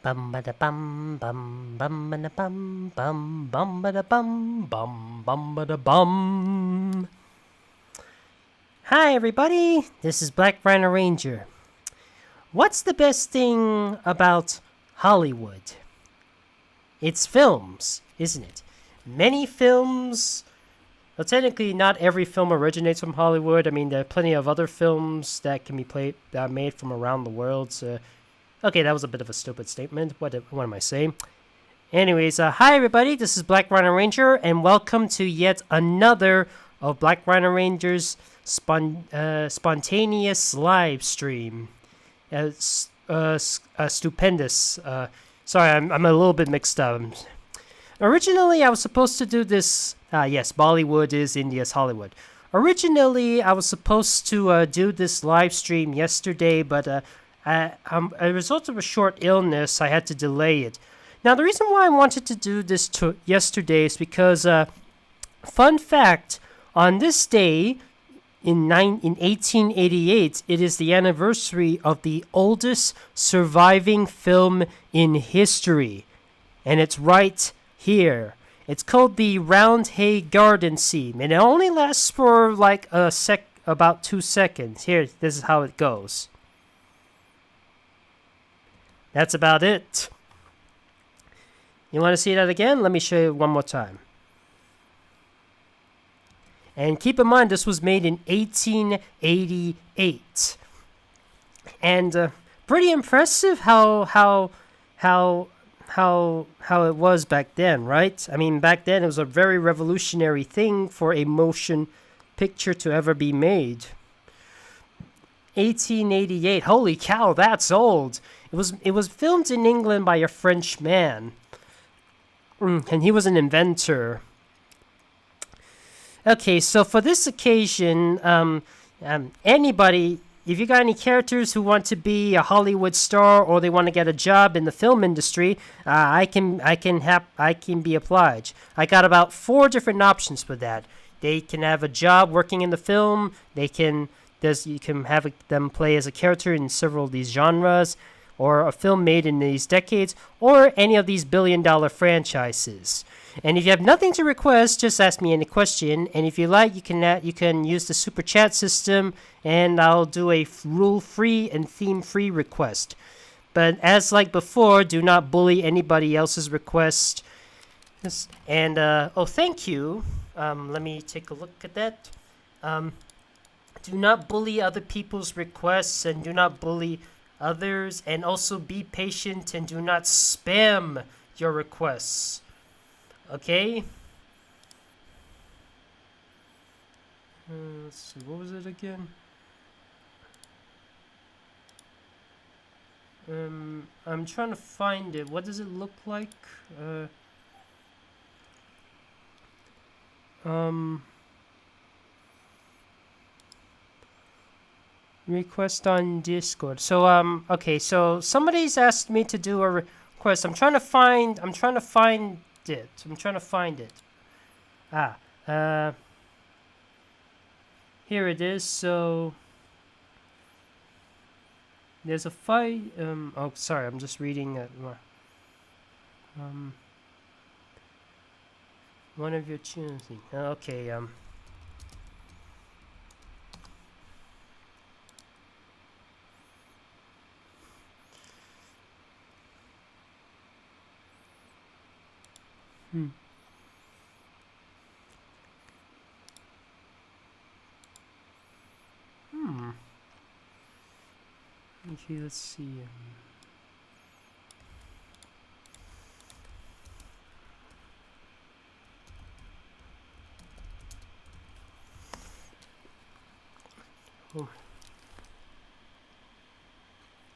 Bum ba da bum bum bum ba da bum bum ba da bum ba da bum. Hi everybody, this is Black Rhino Ranger. What's the best thing about Hollywood? It's films, isn't it? Many films. Well, technically, not every film originates from Hollywood. I mean, there are plenty of other films that can be made from around the world. So, okay, that was a bit of a stupid statement. What am I saying? Anyways, hi everybody. This is Black Rhino Ranger, and welcome to yet another of Black Rhino Ranger's spontaneous live stream. Stupendous. Sorry, I'm a little bit mixed up. Originally, I was supposed to do this. Yes, Bollywood is India's Hollywood. Originally, I was supposed to do this live stream yesterday, but as a result of a short illness, I had to delay it. Now, the reason why I wanted to do this yesterday is because, fun fact, on this day, in 1888, it is the anniversary of the oldest surviving film in history. And it's right here. It's called the Round Hay Garden Scene, and it only lasts for like about 2 seconds. Here, this is how it goes. That's about it. You want to see that again? Let me show you one more time. And keep in mind, this was made in 1888, and pretty impressive how it was back then, right? I mean, back then it was a very revolutionary thing for a motion picture to ever be made. 1888. Holy cow, that's old. It was filmed in England by a French man. And he was an inventor. Okay, so for this occasion, anybody, if you got any characters who want to be a Hollywood star or they want to get a job in the film industry, I can be obliged. I got about 4 different options for that. They can have a job working in the film. You can have them play as a character in several of these genres, or a film made in these decades, or any of these billion-dollar franchises. And if you have nothing to request, just ask me any question. And if you like, you can use the super chat system, and I'll do a rule-free and theme-free request. But as like before, do not bully anybody else's request. And thank you. Let me take a look at that. Do not bully other people's requests, and do not bully others, and also be patient and do not spam your requests. Okay? Let's see, what was it again? I'm trying to find it. What does it look like? Request on Discord. So okay, so somebody's asked me to do a request. I'm trying to find it. Here it is. So there's a fight. Oh, sorry, I'm just reading it. One of your choosing. Okay. Okay, let's see.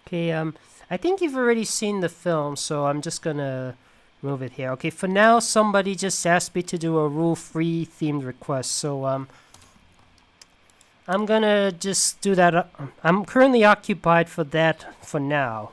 Okay, I think you've already seen the film, so I'm just gonna move it here. Okay, for now, somebody just asked me to do a rule-free themed request, so I'm gonna just do that. I'm currently occupied for that for now.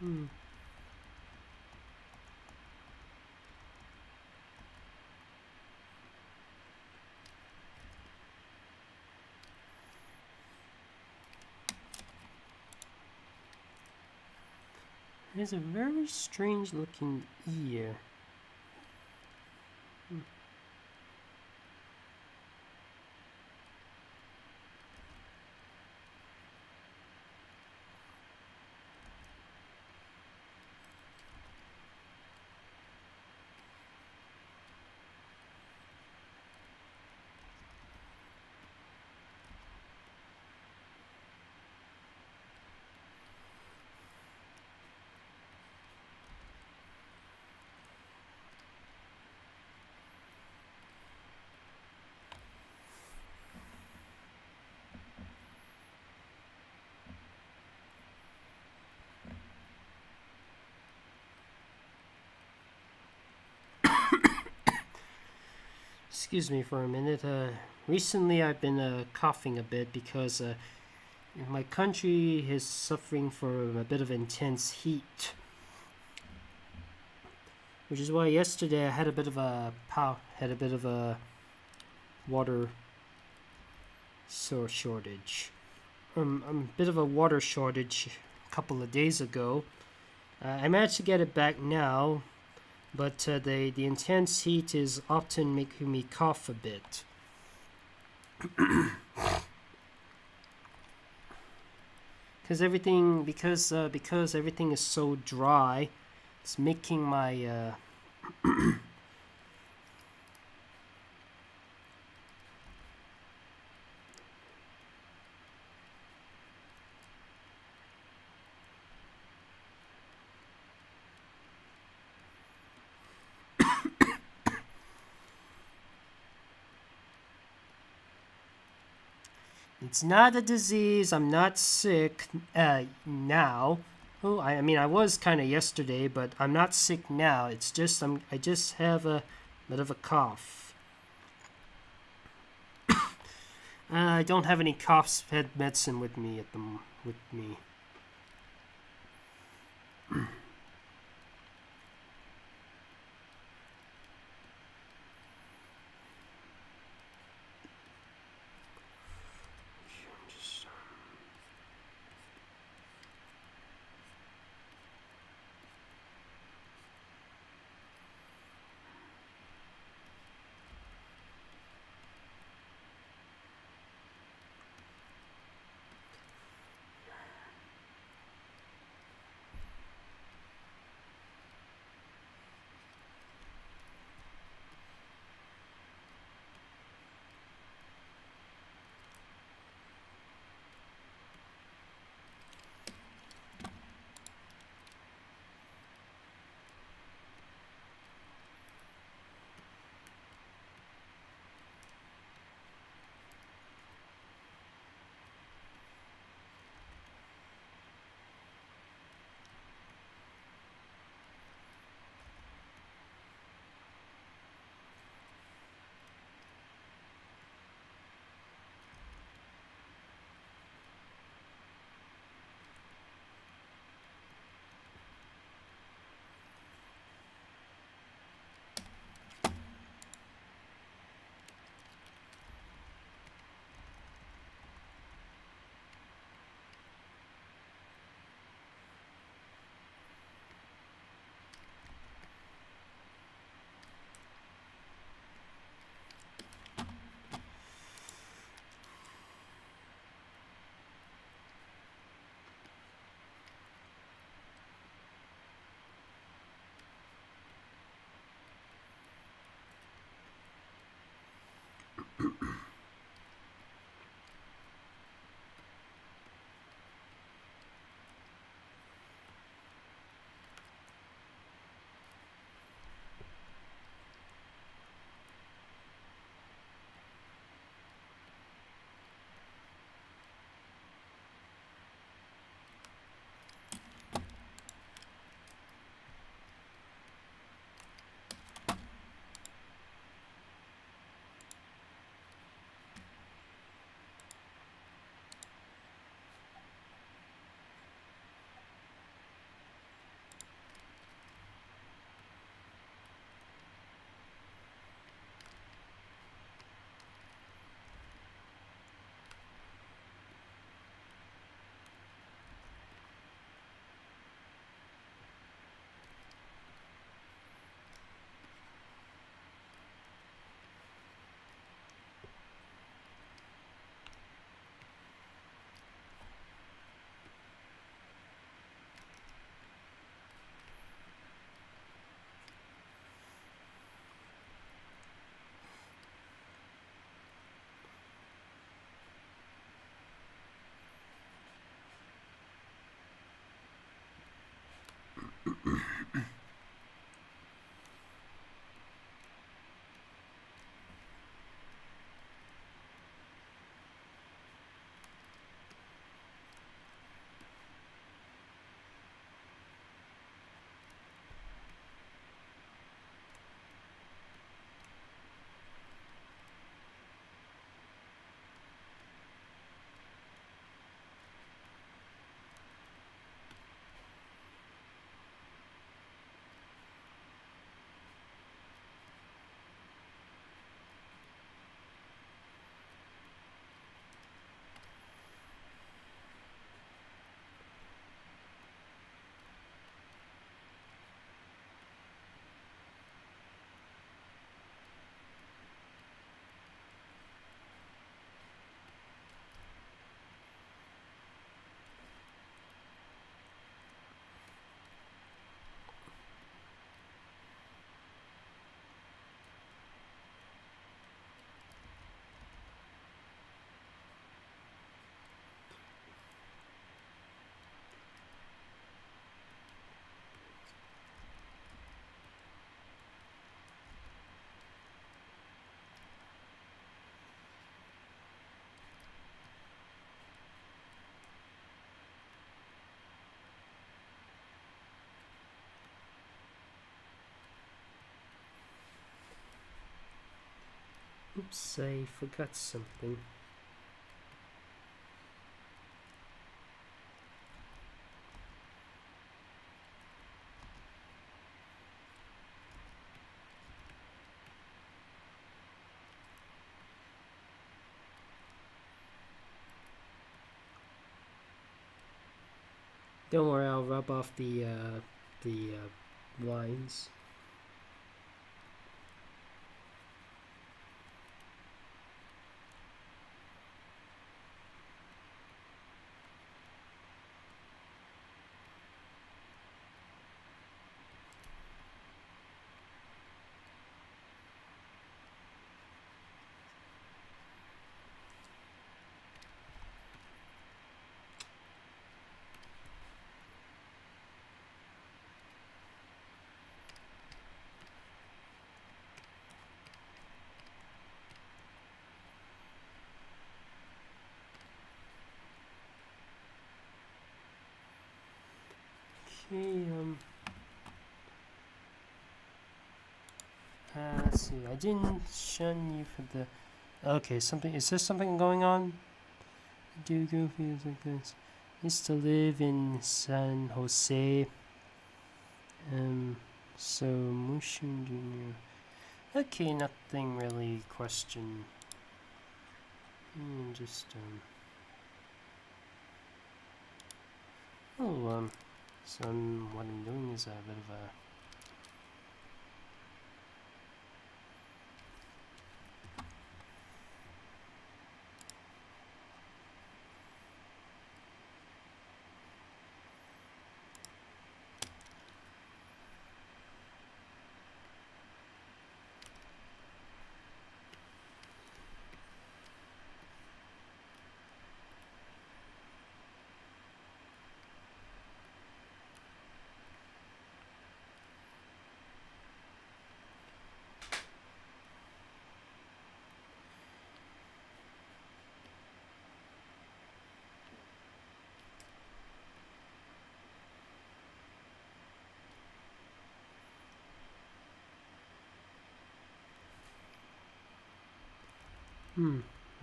Hmm. It has a very strange looking ear. Excuse me for a minute. Recently I've been coughing a bit because my country is suffering from a bit of intense heat, which is why yesterday I had a bit of a water shortage. A bit of a water shortage a couple of days ago. I managed to get it back now, but the intense heat is often making me cough a bit. Because everything is so dry, it's making my It's not a disease. I'm not sick now. Oh, I mean, I was kind of yesterday, but I'm not sick now. It's just I just have a bit of a cough. I don't have any cough medicine with me with me. Oops, I forgot something. Don't worry, I'll rub off the lines. Okay, let's see, I didn't shun you for the... Okay, something, is there something going on? Do go feels like this. Used to live in San Jose. So Mushin Jr. Okay, nothing really question. Just so what I'm doing is a bit of a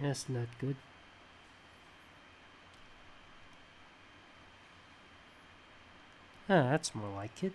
that's not good. Ah, that's more like it.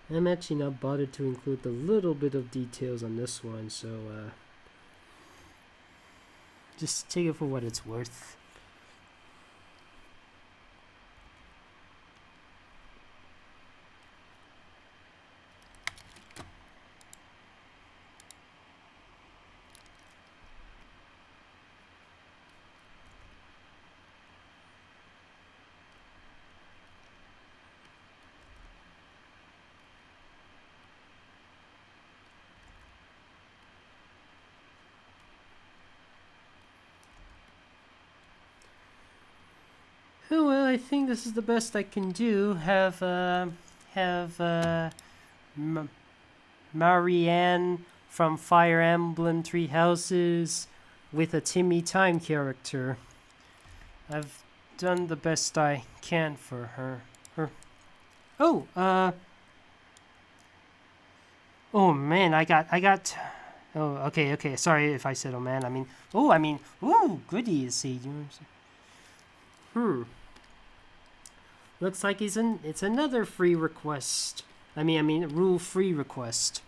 I'm actually not bothered to include the little bit of details on this one, so just take it for what it's worth. Oh, well, I think this is the best I can do. Have Marianne from Fire Emblem Three Houses with a Timmy Time character. I've done the best I can for her. Oh, oh man, Oh, okay. Sorry if I said oh man. Ooh, goodies. See, you know what I'm saying? Looks like it's another free request. Rule free request.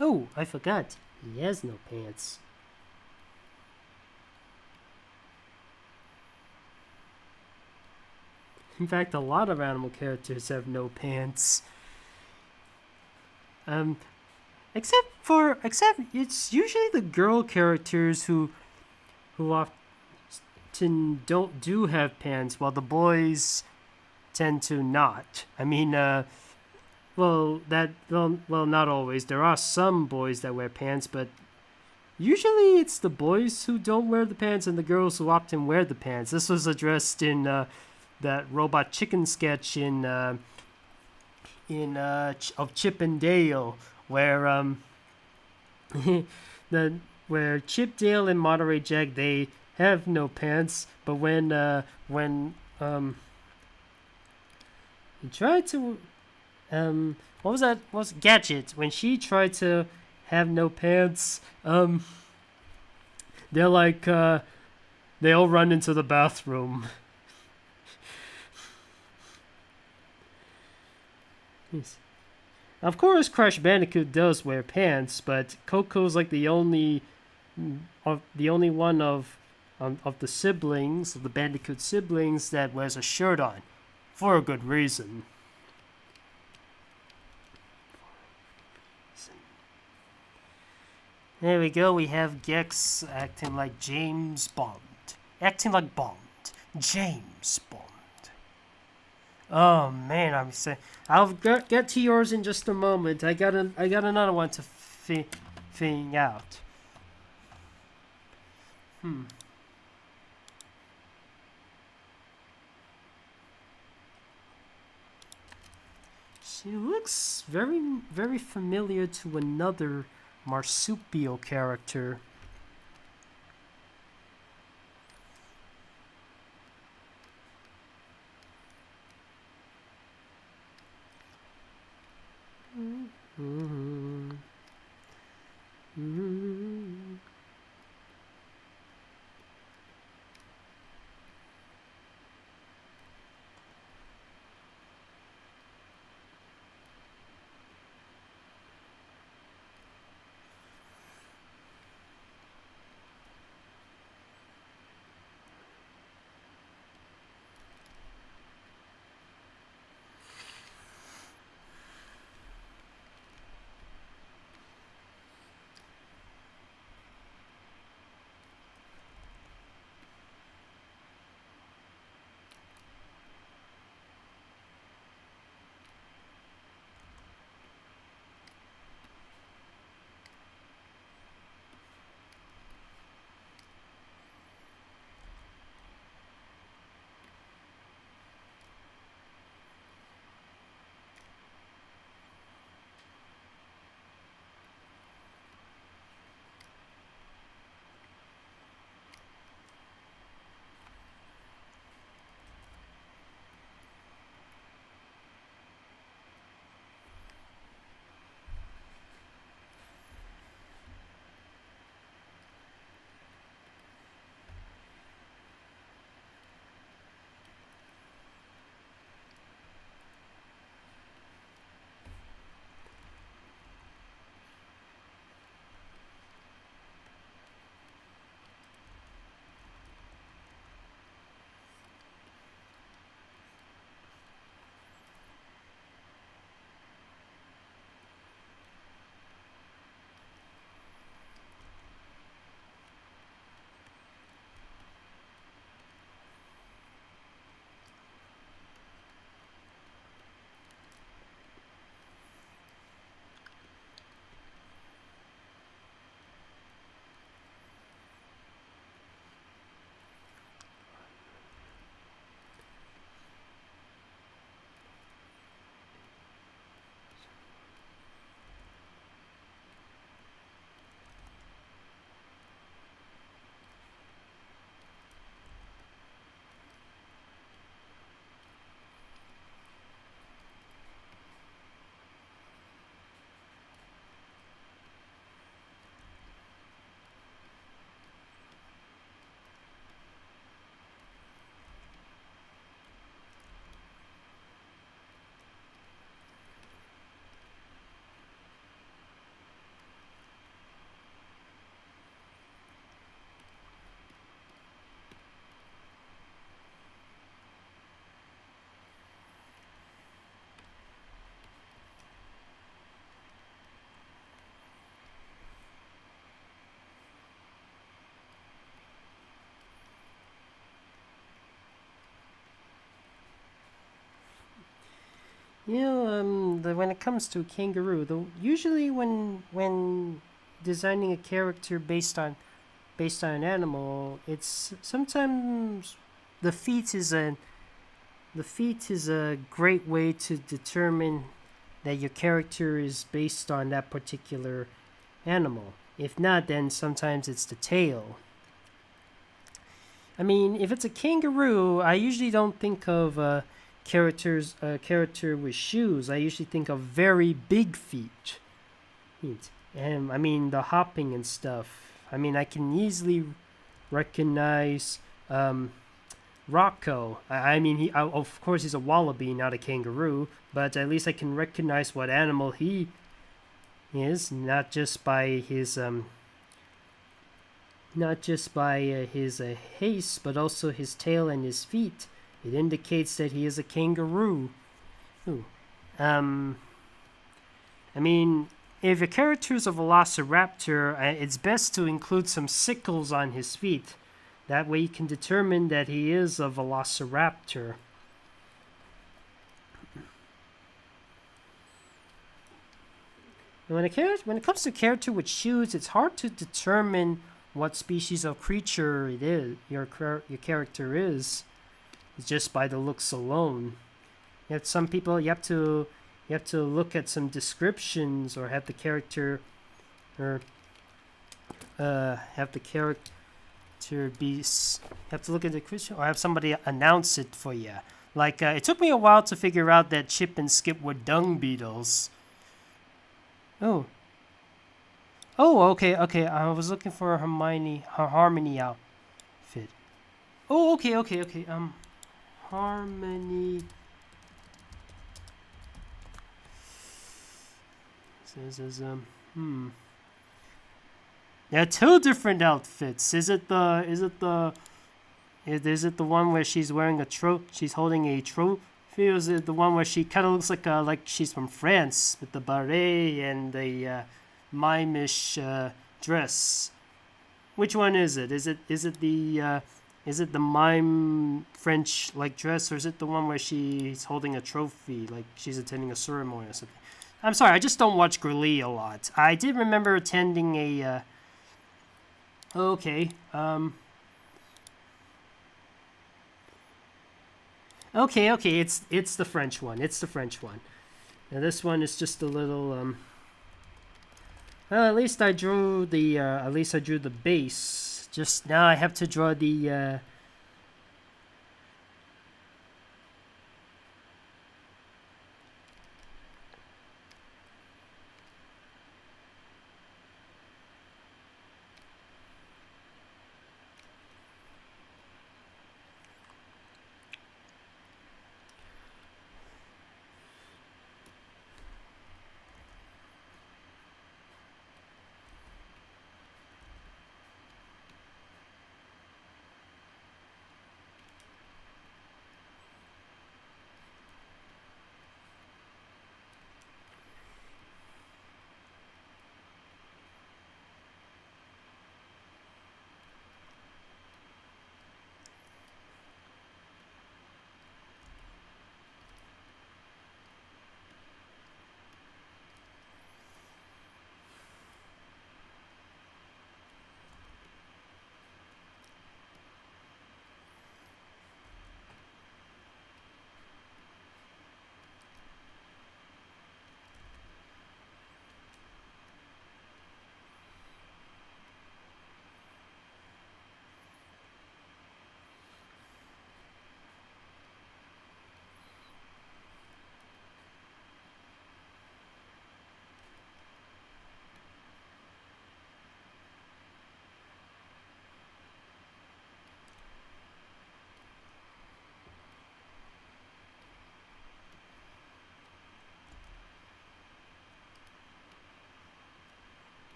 Oh, I forgot. He has no pants. In fact, a lot of animal characters have no pants. Um, except it's usually the girl characters who often do have pants, while the boys tend to not. Not always. There are some boys that wear pants, but usually it's the boys who don't wear the pants and the girls who often wear the pants. This was addressed in that Robot Chicken sketch of Chip and Dale, where where Chip, Dale, and Monterey Jack, they have no pants, but when he tried to what was that? Was Gadget, when she tried to have no pants? They're like they all run into the bathroom. Yes. Of course, Crash Bandicoot does wear pants, but Coco's like the only one of the siblings, of the Bandicoot siblings, that wears a shirt on, for a good reason. There we go. We have Gex acting like James Bond, James Bond. Oh man, I'm saying I'll get to yours in just a moment. I got another one to fing out. She looks very familiar to another marsupial character. Mm-hmm. Mm-hmm. When it comes to kangaroo, usually when designing a character based on an animal, it's sometimes the feet is a the feet is a great way to determine that your character is based on that particular animal. If not, then sometimes it's the tail. I mean, if it's a kangaroo, I usually don't think of character with shoes. I usually think of very big feet. And I mean the hopping and stuff. I mean, I can easily recognize Rocco. I mean, of course he's a wallaby, not a kangaroo, but at least I can recognize what animal he is, not just by his haste, but also his tail and his feet. It indicates that he is a kangaroo. Ooh. I mean, if your character is a velociraptor, it's best to include some sickles on his feet. That way you can determine that he is a velociraptor. And when it comes to character with shoes, it's hard to determine what species of creature it is your character is. It's just by the looks alone. You have some people you have to look at some descriptions or have the character or have the character have to look at the question, or have somebody announce it for you. Like, it took me a while to figure out that Chip and Skip were dung beetles. Oh. Oh, okay, okay. I was looking for her Harmony outfit. Oh, okay, okay, okay. Harmony. Says, There are two different outfits. Is it the one where she's wearing she's holding a trophy, or is it the one where she kind of looks like she's from France with the beret and the mime-ish dress? Which one is it? Is it the mime French like dress, or is it the one where she's holding a trophy, like she's attending a ceremony or something? I'm sorry, I just don't watch Glee a lot. I did remember attending a okay. Okay, it's the French one. It's the French one. Now this one is just a little well, at least I drew the base. Just now I have to draw the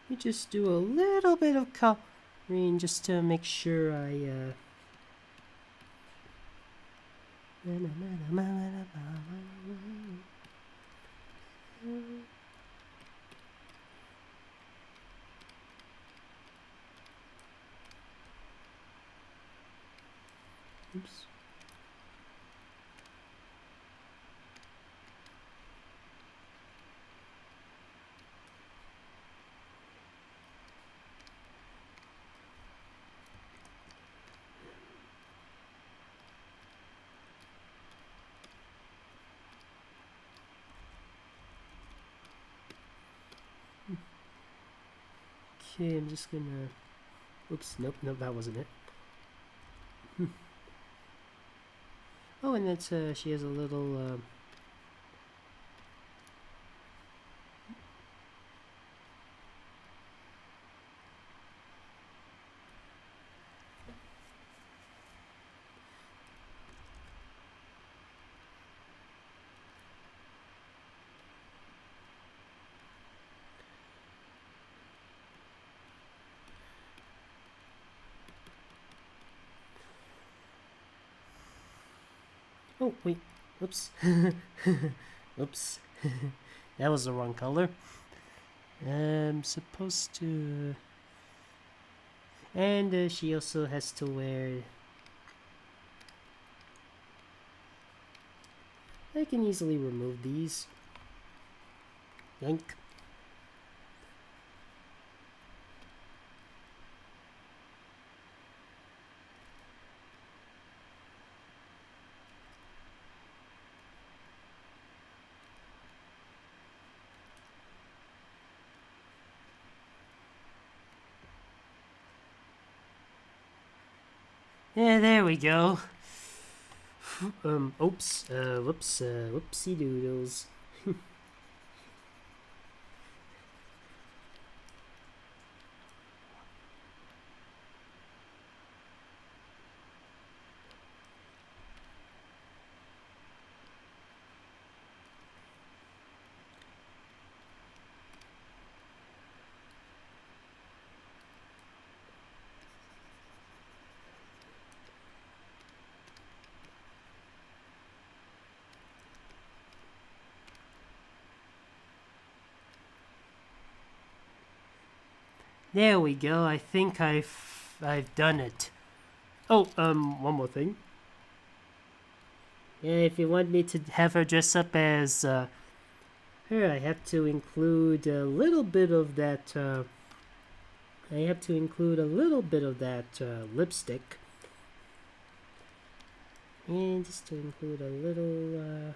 we just do a little bit of coloring just to make sure I oops. Okay, I'm just gonna. Oops, nope, that wasn't it. Oh, and that's she has a little. Oh wait, oops, oops, that was the wrong color. I'm supposed to, and she also has to wear. I can easily remove these. Yank. Yeah, there we go. Oops, whoops, whoopsie doodles. There we go. I think I've done it. Oh, one more thing. Yeah, if you want me to have her dress up as her, I have to include a little bit of that. I have to include a little bit of that lipstick, and just to include a little.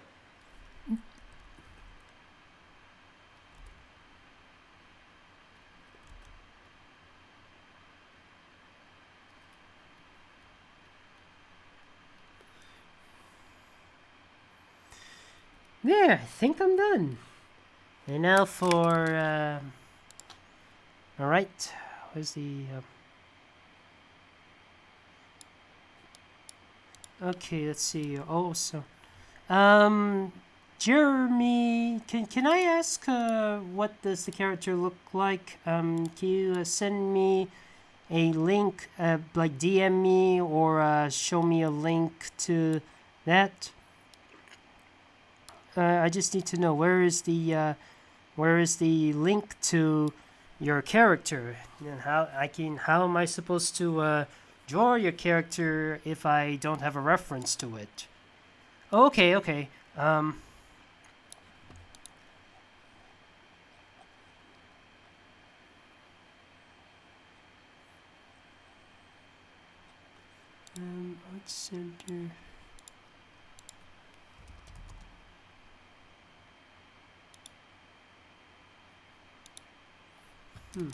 There, I think I'm done. And now for. All right, where's the? Okay, let's see. Oh, so, Jeremy, can I ask what does the character look like? Can you send me a link, like DM me or show me a link to that? I just need to know where is the link to your character, and how am I supposed to draw your character if I don't have a reference to it? Okay, okay. Art center. Hmm.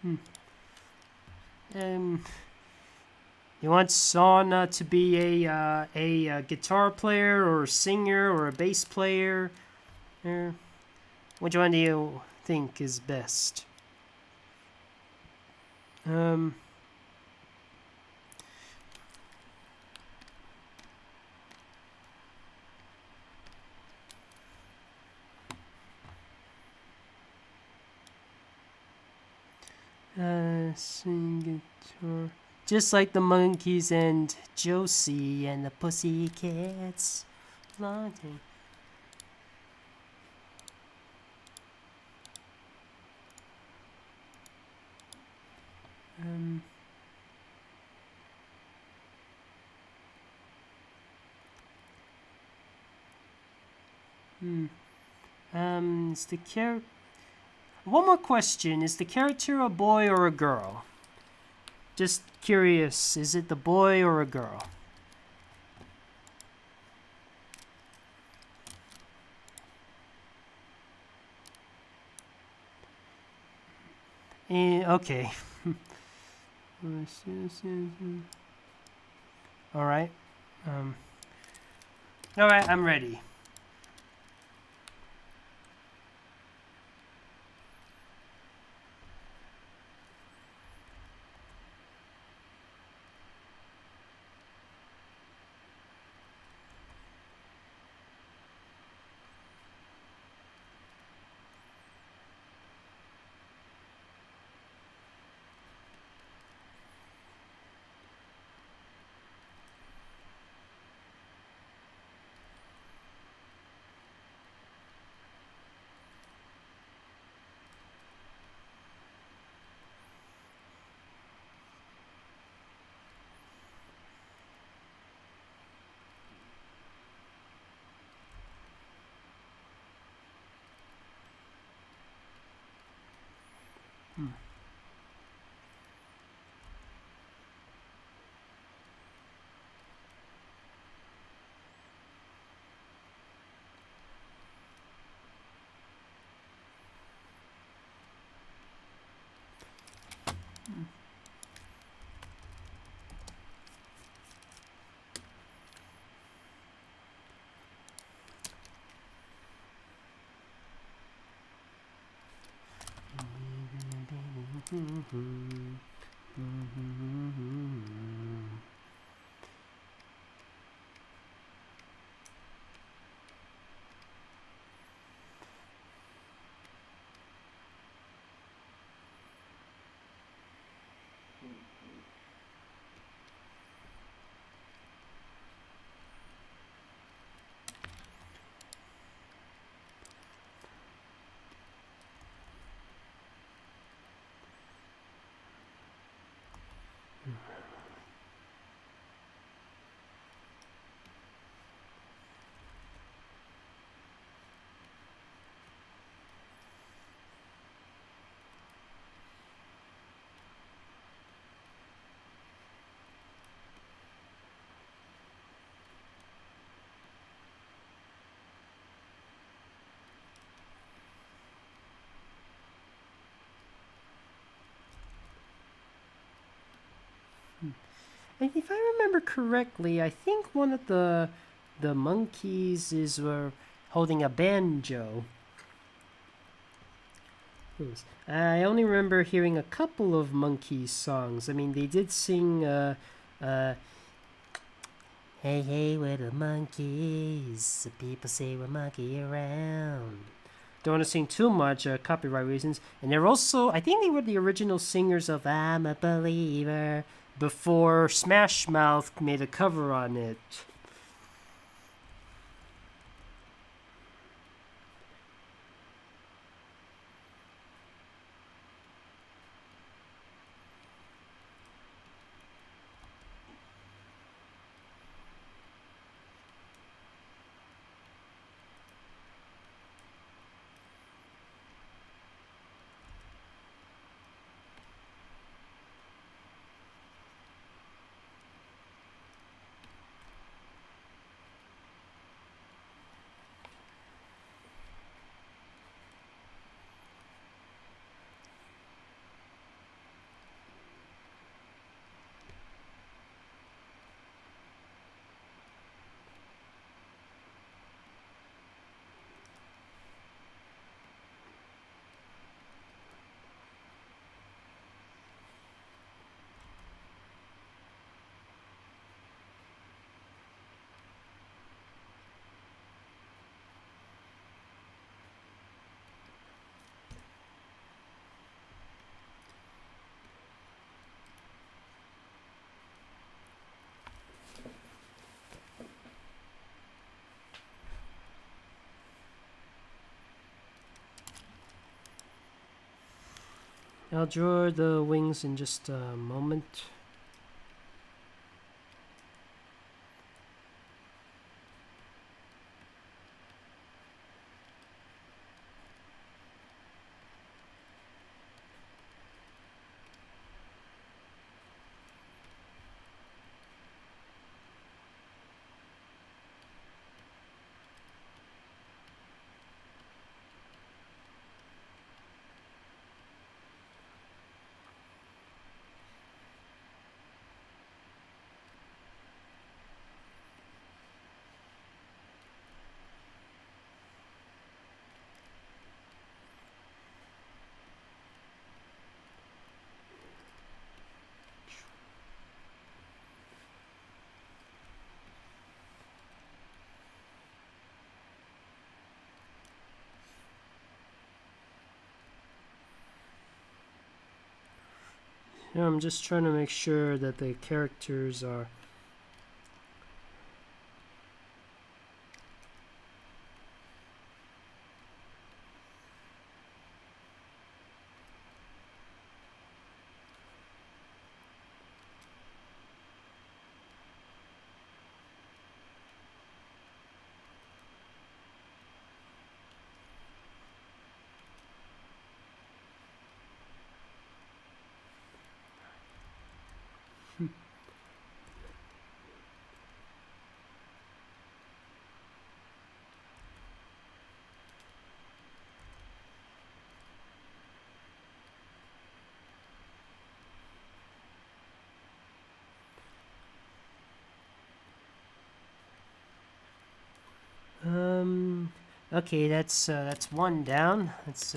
Hmm. You want Sauna to be a guitar player or a singer or a bass player? Which one do you think is best? Um. Sing guitar. Just like the monkeys and Josie and the pussycats. Flaunting. Um. Is the character. One more question. Is the character a boy or a girl? Just curious. Is it the boy or a girl? Okay. Alright. Alright, I'm ready. And if I remember correctly, I think one of the monkeys is holding a banjo. Yes. I only remember hearing a couple of monkey songs. I mean, they did sing, hey, hey, we're the monkeys. The people say we're monkey around. Don't want to sing too much, copyright reasons. And they're also, I think they were the original singers of I'm a Believer before Smash Mouth made a cover on it. I'll draw the wings in just a moment. I'm just trying to make sure that the characters are okay, that's one down. Let's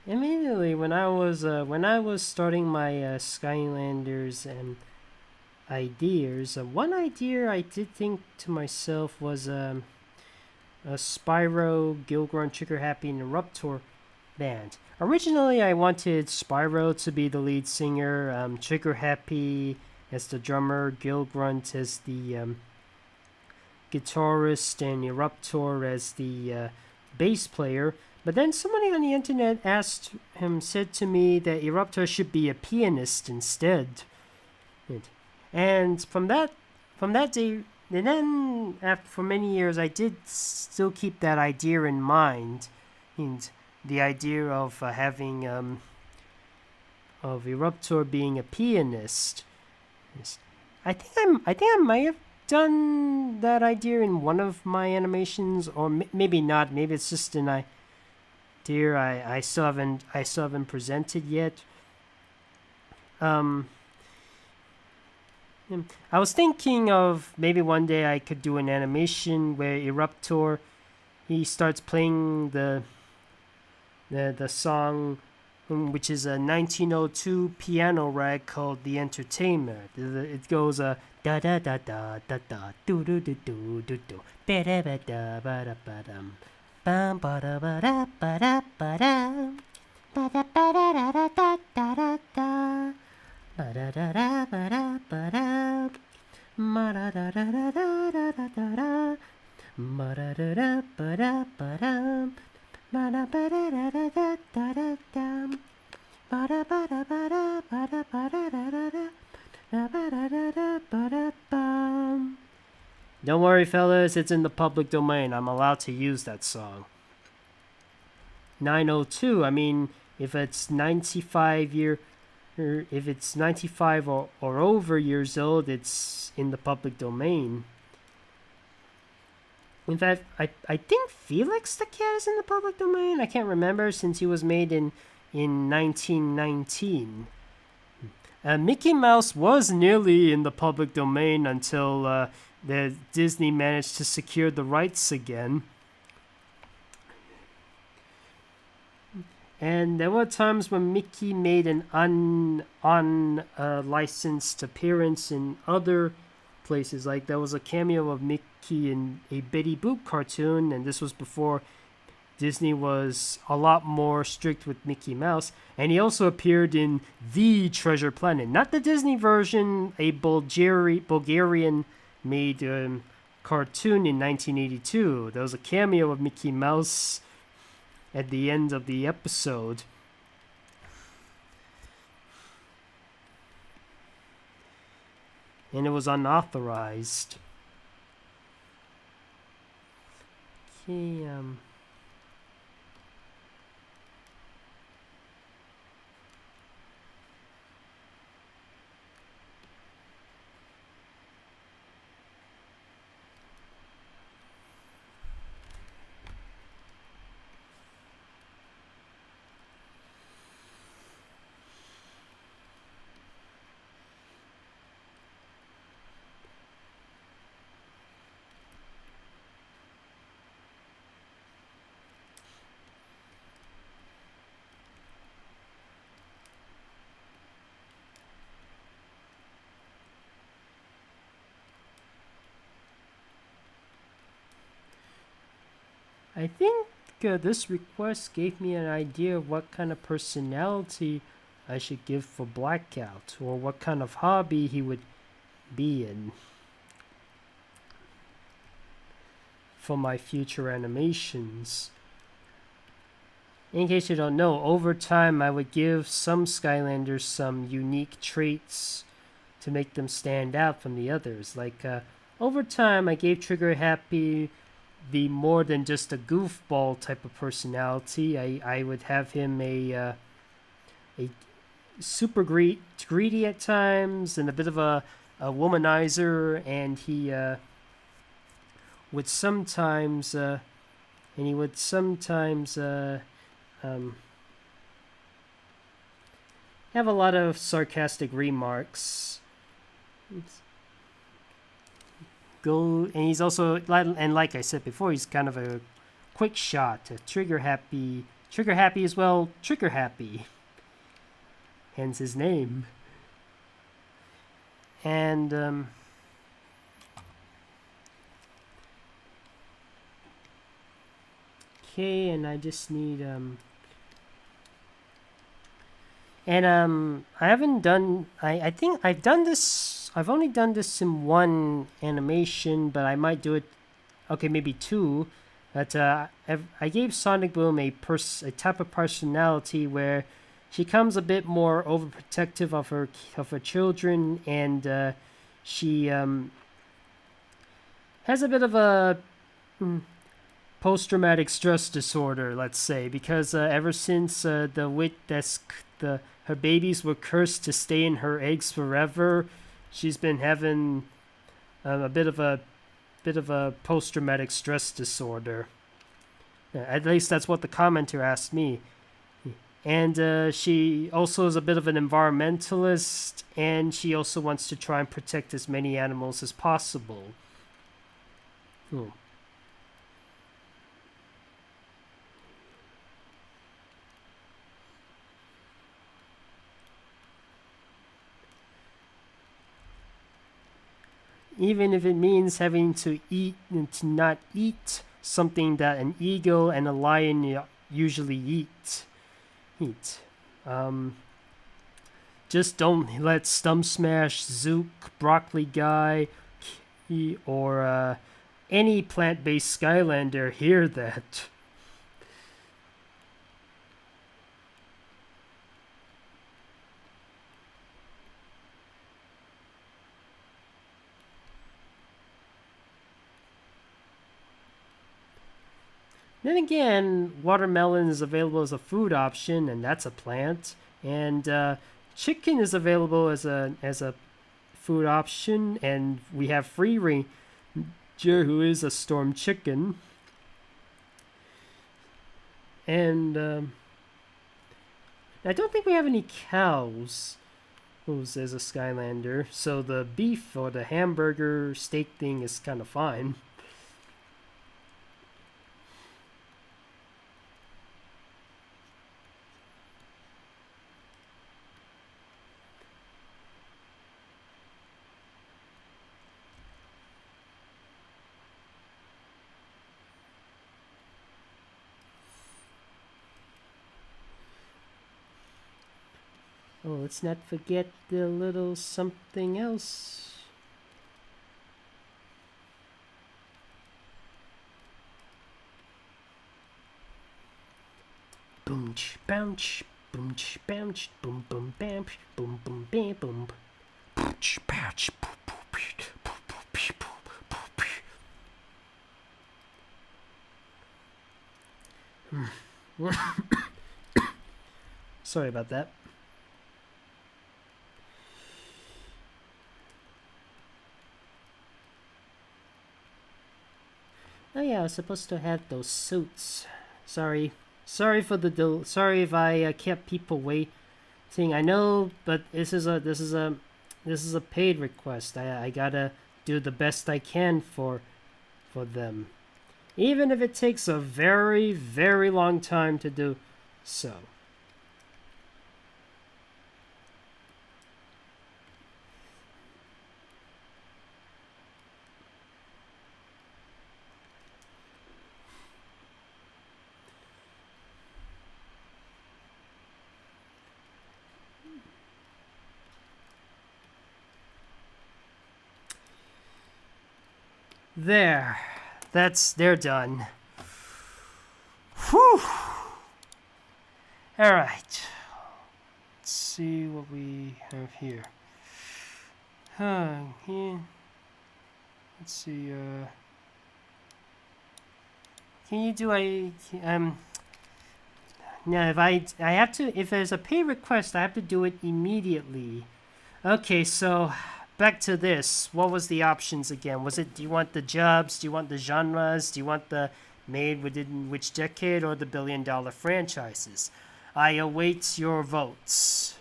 Immediately when I was starting my Skylanders and ideas, one idea I did think to myself was a Spyro, Gilgrunt, Trigger Happy, and Eruptor band. Originally, I wanted Spyro to be the lead singer, Trigger Happy as the drummer, Gilgrunt as the guitarist, and Eruptor as the bass player. But then somebody on the internet said to me that Eruptor should be a pianist instead. And from that day, and then after for many years, I did still keep that idea in mind, and the idea of having of Eruptor being a pianist. I think I might have done that idea in one of my animations, or maybe not. Maybe it's just an idea I still haven't presented yet. I was thinking of maybe one day I could do an animation where Eruptor he starts playing the song, which is a 1902 piano rag called "The Entertainer." It goes da da da da da da do do do do do do ba da ba da ba da ba dum bam ba da ba da ba da ba dum ba da ba da da da da da da. Ba da da da ba da ba da, ma da da da da da da da da, ma da da da ba da ba da, ma da ba da da da da da da da, ba da ba da ba da ba da ba da da da da, ba da da da ba da bum. Don't worry, fellas, it's in the public domain. I'm allowed to use that song. 902. I mean, if it's 95 or over years old, it's in the public domain. In fact, I think Felix the Cat is in the public domain. I can't remember since he was made in 1919. Mickey Mouse was nearly in the public domain until the Disney managed to secure the rights again. And there were times when Mickey made an unlicensed appearance in other places. Like there was a cameo of Mickey in a Betty Boop cartoon, and this was before Disney was a lot more strict with Mickey Mouse. And he also appeared in The Treasure Planet, not the Disney version, a Bulgarian made cartoon in 1982. There was a cameo of Mickey Mouse at the end of the episode. And it was unauthorized. Okay, I think this request gave me an idea of what kind of personality I should give for Blackout, or what kind of hobby he would be in for my future animations. In case you don't know, over time I would give some Skylanders some unique traits to make them stand out from the others. Like, over time I gave Trigger Happy the more than just a goofball type of personality. I would have him a super greedy at times, and a bit of a womanizer, and he would sometimes have a lot of sarcastic remarks. Oops. And he's also, and like I said before, he's kind of a quick shot, a trigger happy Trigger happy as well. Trigger happy. Hence his name. And okay, and I just need I haven't done I think I've done this. I've only done this in one animation, but I might do it. Okay, maybe two. But I gave Sonic Boom a type of personality where she becomes a bit more overprotective of her children, and she has a bit of a post-traumatic stress disorder, let's say, because ever since her babies were cursed to stay in her eggs forever, she's been having a bit of a post-traumatic stress disorder. At least that's what the commenter asked me. And she also is a bit of an environmentalist, and she also wants to try and protect as many animals as possible. Even if it means having to eat and to not eat something that an eagle and a lion usually eat. Just don't let Stump Smash, Zook, Broccoli Guy, or any plant-based Skylander hear that. Then again, watermelon is available as a food option, and that's a plant. And chicken is available as a food option, and we have Free Ranger, who is a storm chicken. And I don't think we have any cows as a Skylander, so the beef or the hamburger steak thing is kind of fine. Oh, let's not forget the little something else. Boom, bounce, boom, bounce, boom, boom, bam, boom, boom, bam, boom. Sorry about that. Oh yeah, I was supposed to have those suits. Sorry for the sorry if I kept people waiting. I know, but this is a paid request. I gotta do the best I can for them, even if it takes a very, very long time to do so. There. They're done. Whew. Alright. Let's see what we have here. Here. Let's see, can you do now if there's a pay request, I have to do it immediately. Okay, so back to this. What was the options again? Was it, do you want the jobs? Do you want the genres? Do you want the made within which decade or the billion-dollar franchises? I await your votes.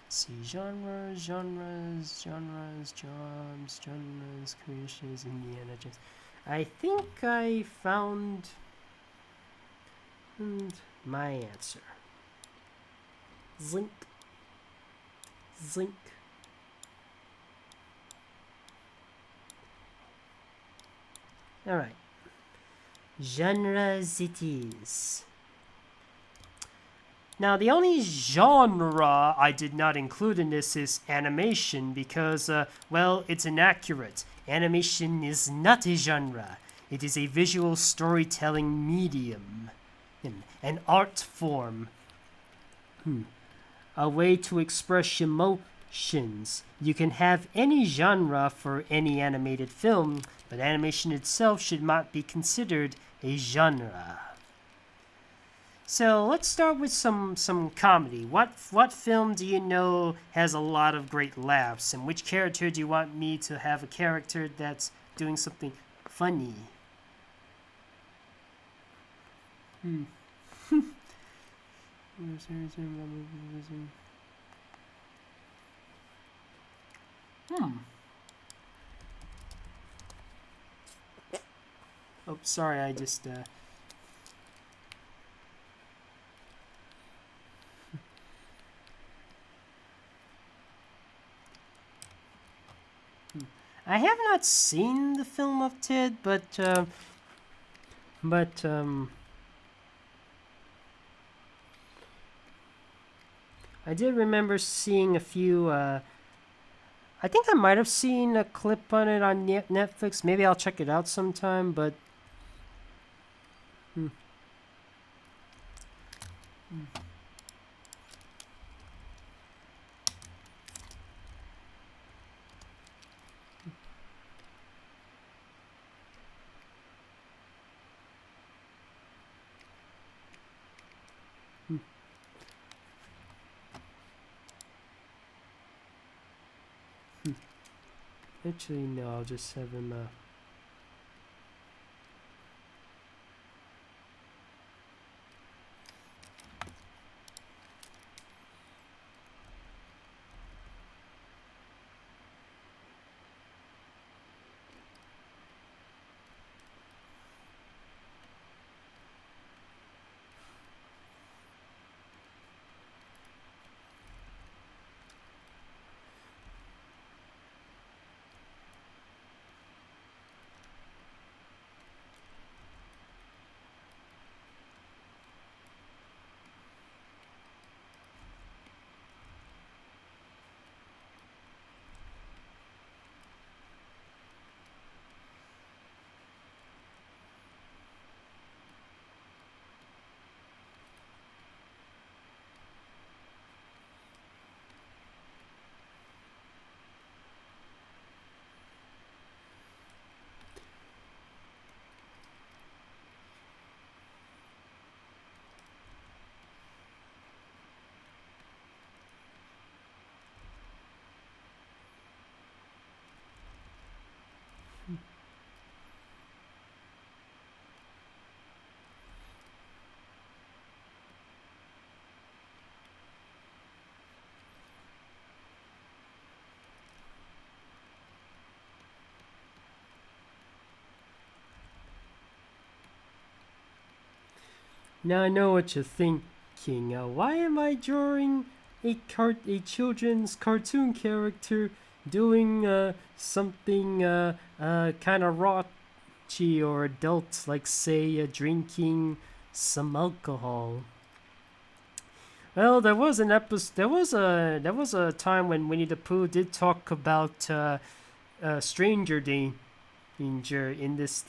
Let's see, genres, jobs, creations, Indiana Jones. I think I found my answer. Zink. Zink. Alright. Genres it is. Now, the only genre I did not include in this is animation because, well, it's inaccurate. Animation is not a genre. It is a visual storytelling medium, an art form, a way to express emotions. You can have any genre for any animated film, but animation itself should not be considered a genre. So let's start with some comedy. What film do you know has a lot of great laughs, and which character do you want me to have a character that's doing something funny? Hmm. Oh, sorry, I just I have not seen the film of Ted, but I did remember seeing a few. I think I might have seen a clip on it on Netflix. Maybe I'll check it out sometime. But actually, no. I'll just have him. Now I know what you're thinking. Why am I drawing a children's cartoon character doing something kind of raunchy or adult, like say drinking some alcohol? Well, there was an episode. There was a time when Winnie the Pooh did talk about stranger danger in this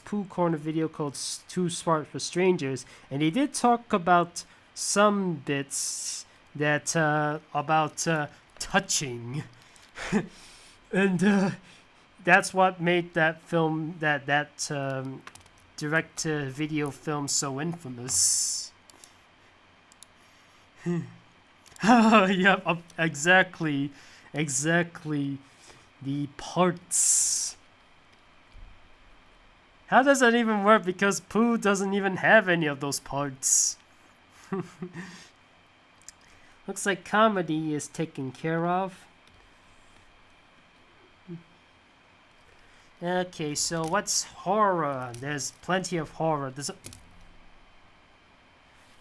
Pooh Corner video called Too Smart for Strangers, and he did talk about some bits that about touching, and that's what made that film that direct video film so infamous. Yep, exactly, the parts. How does that even work? Because Pooh doesn't even have any of those parts. Looks like comedy is taken care of. Okay, so what's horror? There's plenty of horror.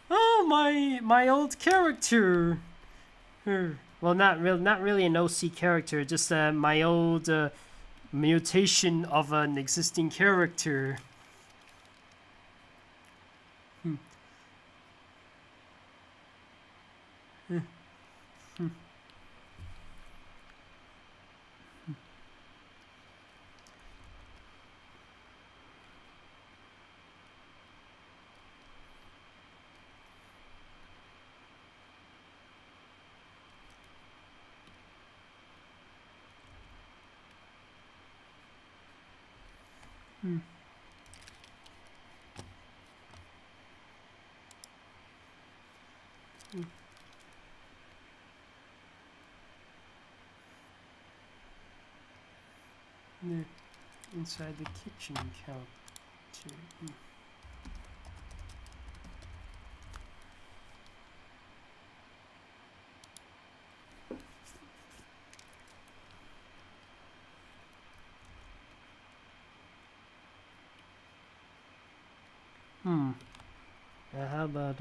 Oh, my old character. Well, not really an OC character, just my old mutation of an existing character. Inside the kitchen counter. How about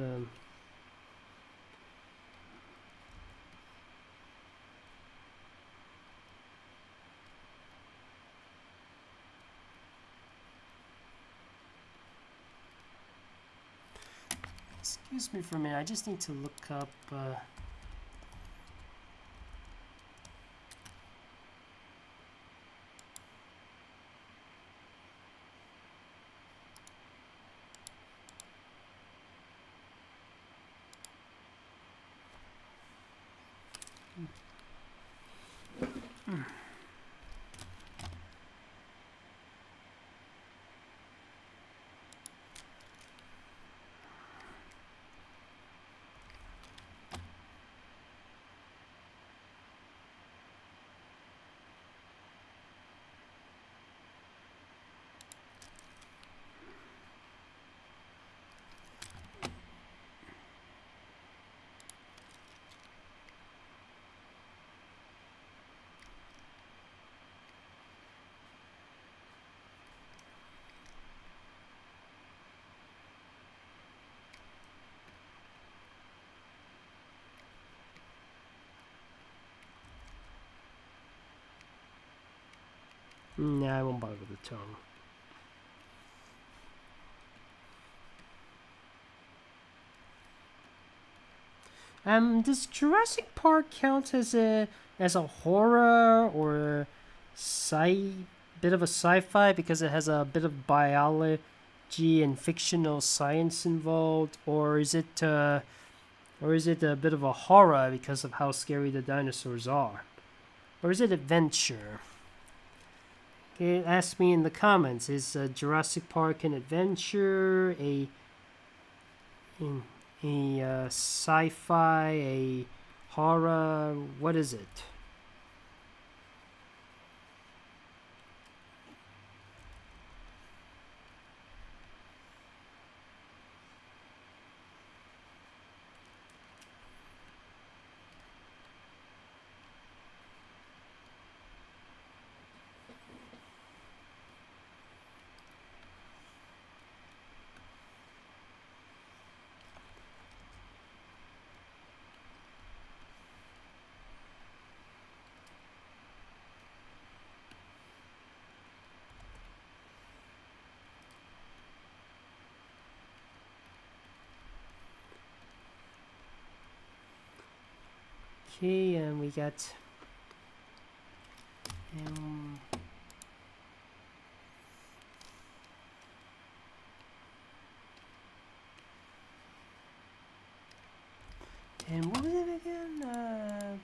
excuse me for a minute. I just need to look up. Nah, I won't bother with the tongue. Does Jurassic Park count as a horror or bit of a sci-fi because it has a bit of biology and fictional science involved, or is it a bit of a horror because of how scary the dinosaurs are, or is it adventure? Okay, ask me in the comments. Is Jurassic Park an adventure, a sci-fi, a horror? What is it? Okay, and we got and what was it again?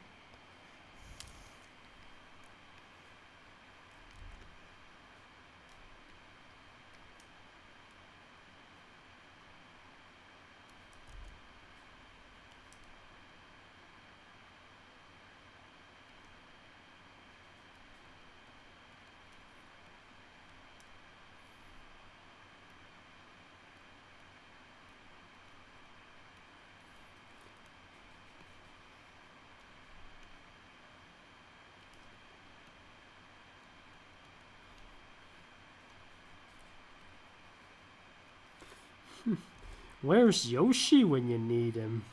Where's Yoshi when you need him?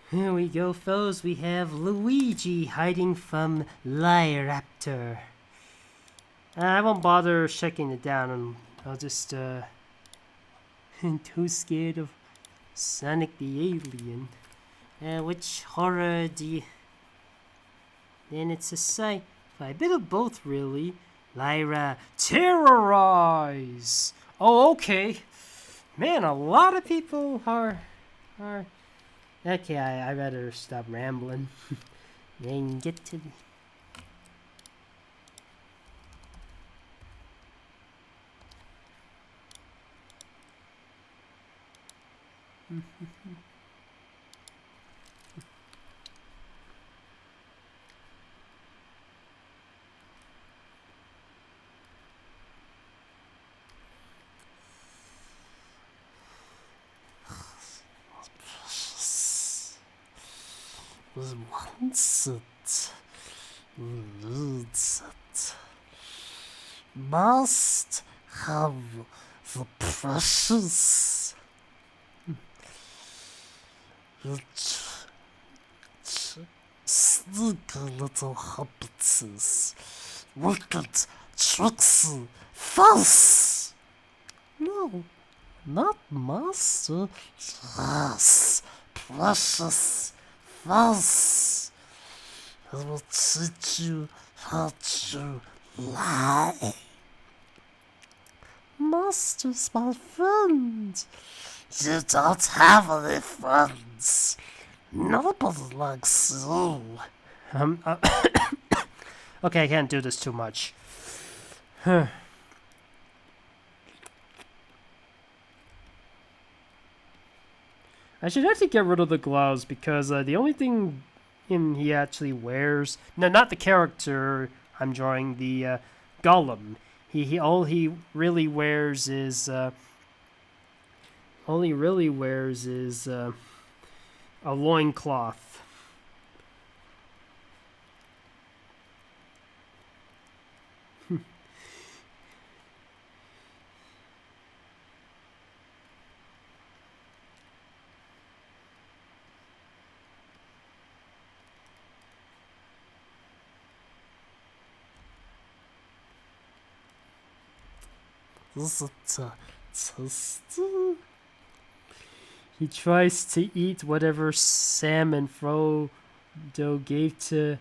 Here we go, fellas. We have Luigi hiding from Raptor. I won't bother checking it down, and I'll just, too scared of Sonic the Alien. Which horror do you... Then it's a sci-fi. A bit of both, really. Lyra, terrorize! Oh, okay. Man, a lot of people are... Okay, I better stop rambling. And get to the... Wants it, needs it, must have the precious. Sneaky little hobbitses, wicked, tricksy, false. No, not master. Yes, precious. False. I will teach you how to lie. Master's my friend. You don't have any friends. Nobody likes you. Okay, I can't do this too much. I should actually get rid of the gloves because the only thing he actually wears, no, not the character I'm drawing, the Gollum. He all he really wears is a loincloth. Is it a test? He tries to eat whatever Sam and Frodo gave to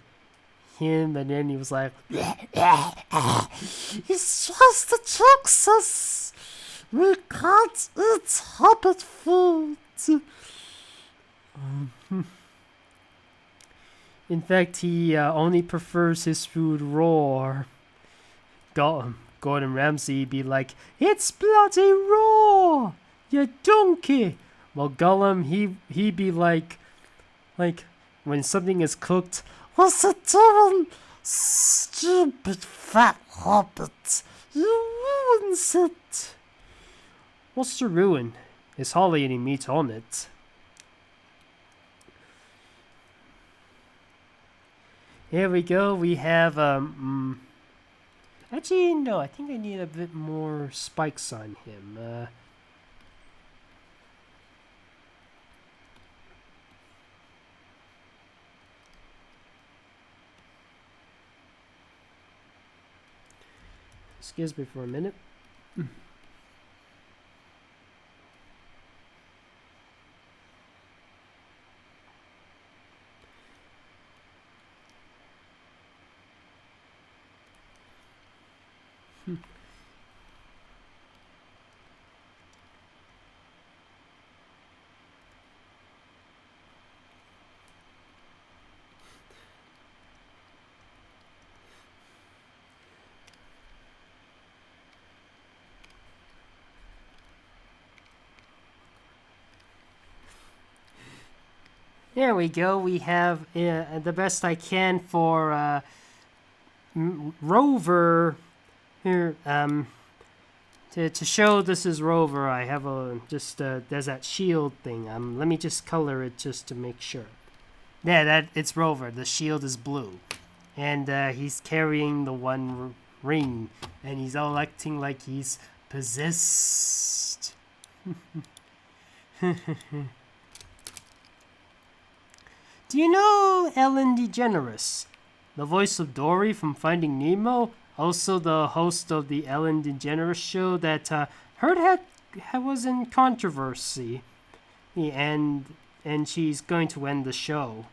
him, and then he was like, he's tries to trick us. We can't eat hobbit food. In fact, he only prefers his food raw. Gordon Ramsay be like, it's bloody raw, you donkey. Well, Gollum, he be like when something is cooked, what's it doing? Stupid fat hobbit, you ruins it. What's the ruin? It's hardly any meat on it. Here we go. We have actually, no, I think I need a bit more spikes on him. Excuse me for a minute. There we go. We have the best I can for Rover here. To show this is Rover, I have there's that shield thing. Let me just color it just to make sure. Yeah, it's Rover. The shield is blue, and he's carrying the one ring, and he's all acting like he's possessed. Do you know Ellen DeGeneres, the voice of Dory from Finding Nemo? Also the host of the Ellen DeGeneres show that heard was in controversy, and she's going to end the show.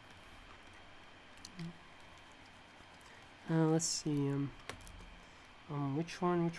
Let's see. Which one?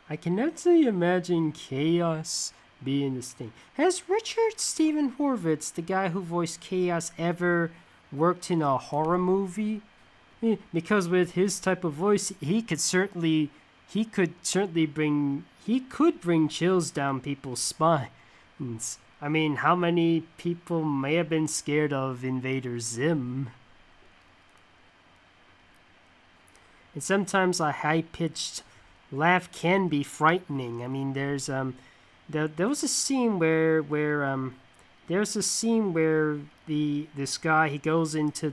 I can actually imagine Chaos being this thing. Has Richard Stephen Horvitz, the guy who voiced Chaos, ever worked in a horror movie? Because with his type of voice, he could bring chills down people's spines. I mean, how many people may have been scared of Invader Zim? And sometimes a high-pitched laugh can be frightening. I mean, there was a scene where this guy, he goes into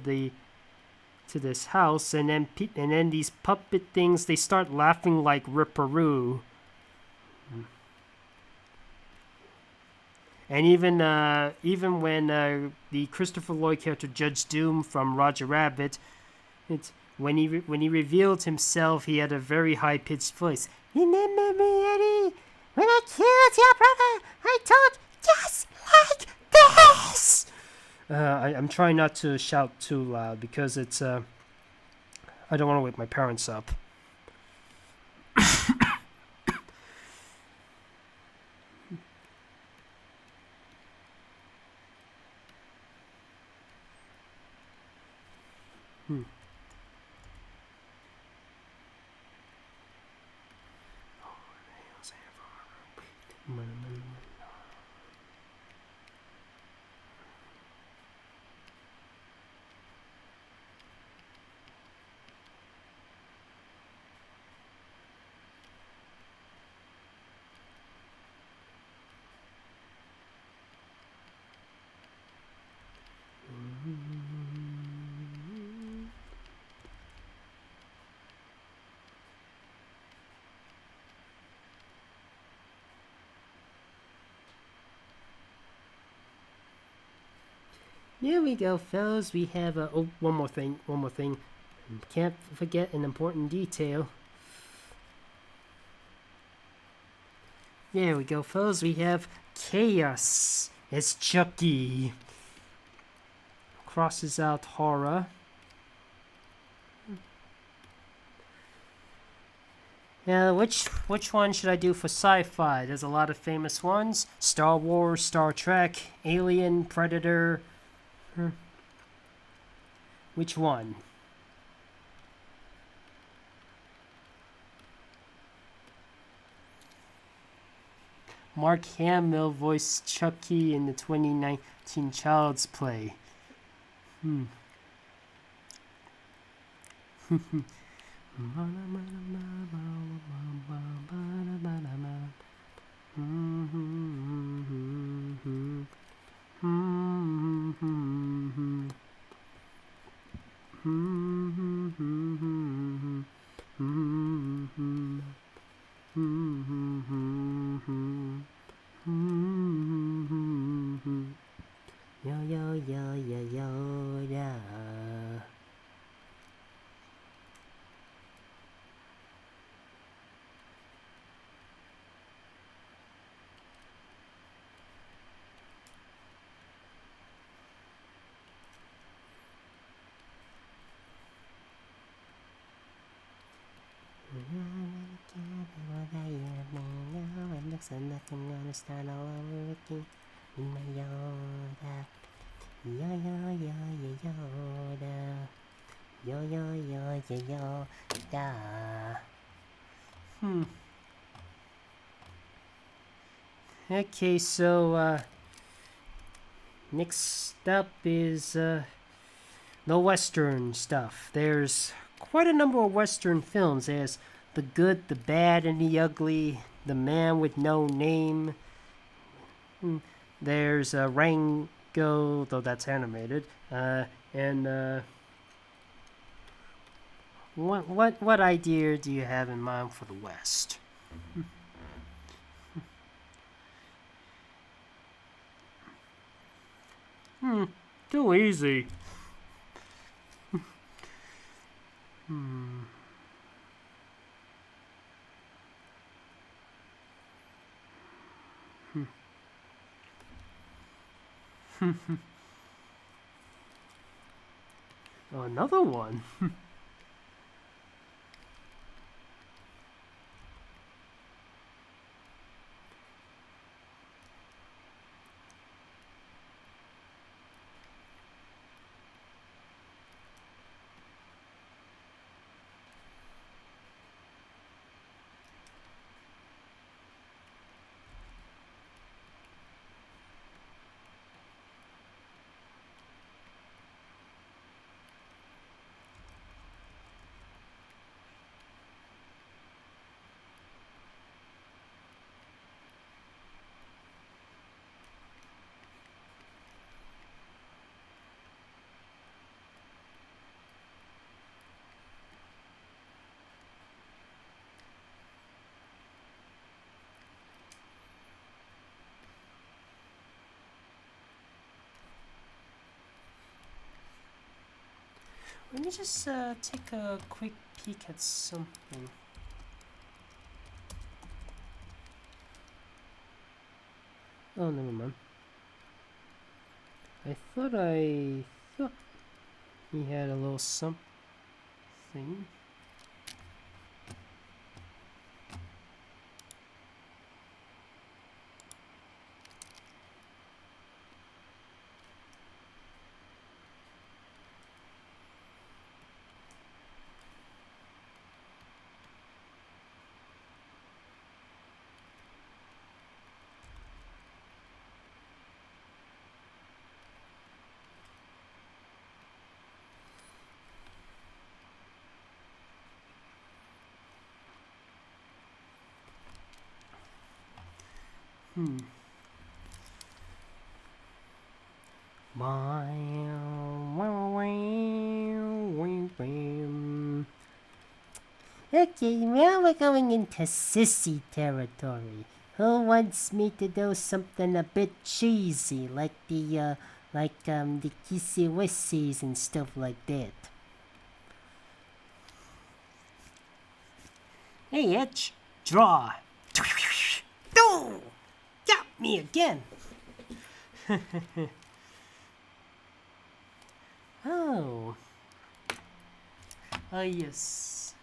this house, and then these puppet things, they start laughing like Ripperoo. And even when the Christopher Lloyd character Judge Doom from Roger Rabbit, when he revealed himself, he had a very high pitched voice. Remember me, Eddie? When I killed your brother, I talked just like this. I'm trying not to shout too loud because it's I don't want to wake my parents up. Here we go, fellas. We have one more thing. Can't forget an important detail. There we go, fellas. We have chaos as Chucky. Crosses out horror. Now, which one should I do for sci-fi? There's a lot of famous ones. Star Wars, Star Trek, Alien, Predator. Which one? Mark Hamill voiced Chucky in the 2019 Child's Play. Looks like I'm gonna start all over again in my Yoda. Yoda. Yoda. Okay, so next up is the Western stuff. There's quite a number of Western films. There's The Good, the Bad, and the Ugly, The Man with No Name. There's Rango, though that's animated. And what idea do you have in mind for the West? Too easy. Oh, another one. Let me just take a quick peek at something. Oh, never mind. I thought he had a little something. Okay, now we're going into sissy territory. Who wants me to do something a bit cheesy, like the kissy wissies and stuff like that? Hey, Itch, draw. No! Got me again. Oh. Ah, yes.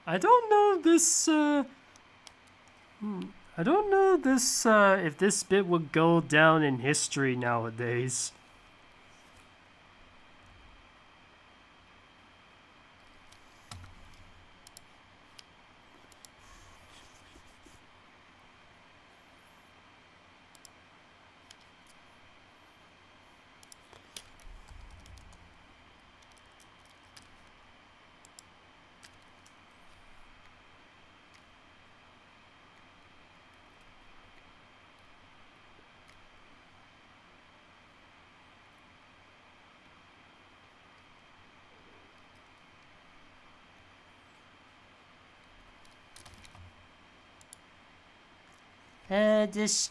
I don't know this, I don't know this, if this bit would go down in history nowadays.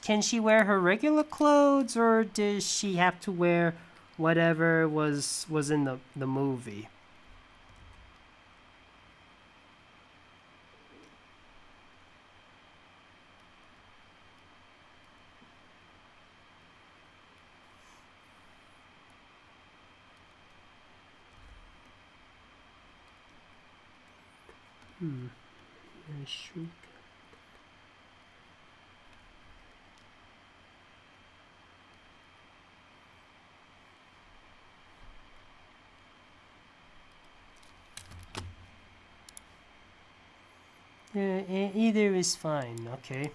Can she wear her regular clothes, or does she have to wear whatever was in the movie? Shriek. Either is fine, okay.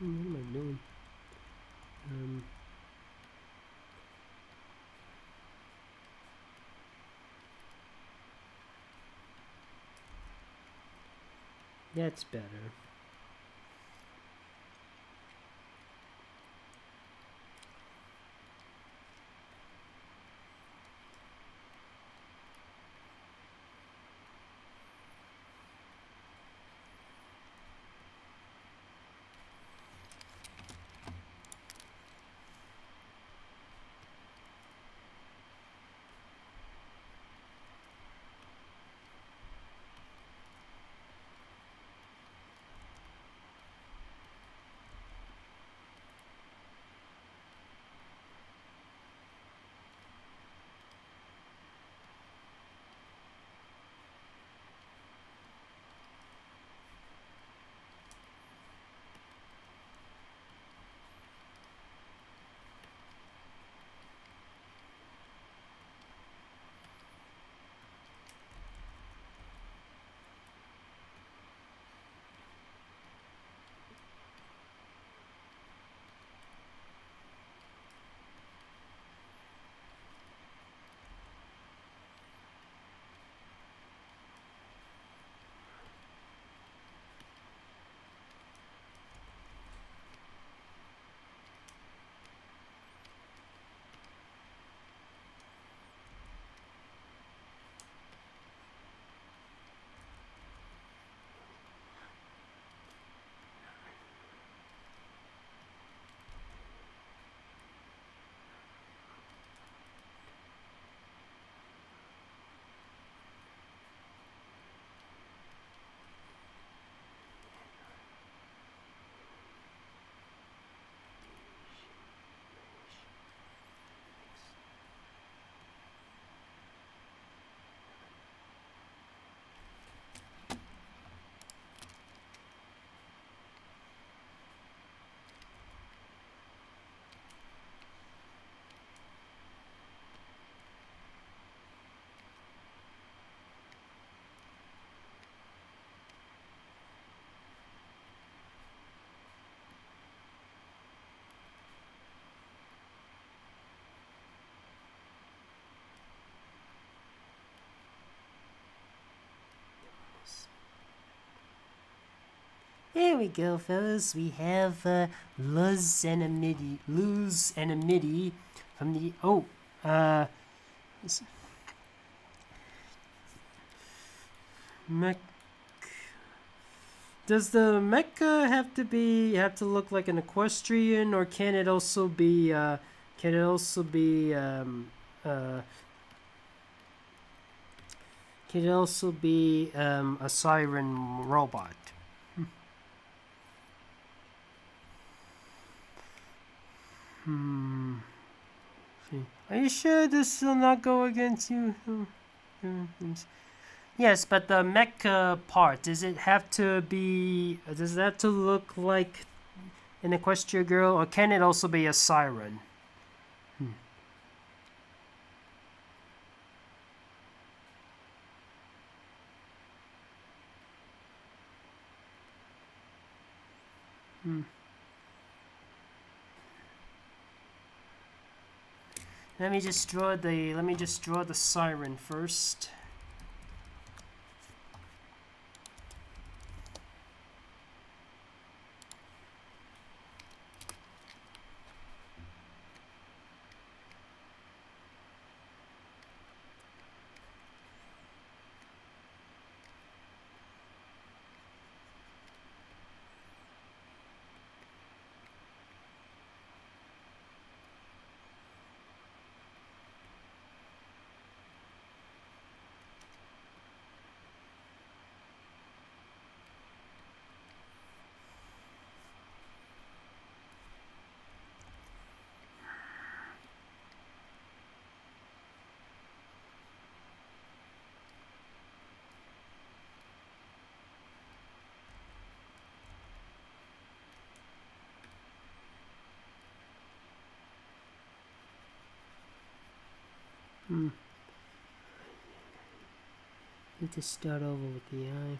am I doing? That's better. There we go, fellas. We have Luz and a MIDI from the mech. Does the mecha have to look like an equestrian, or can it also be a siren robot? Are you sure this will not go against you? Yes, but the mecha part, does it have to look like an equestrian girl, or can it also be a siren? Let me just draw the siren first. Need to start over with the eye.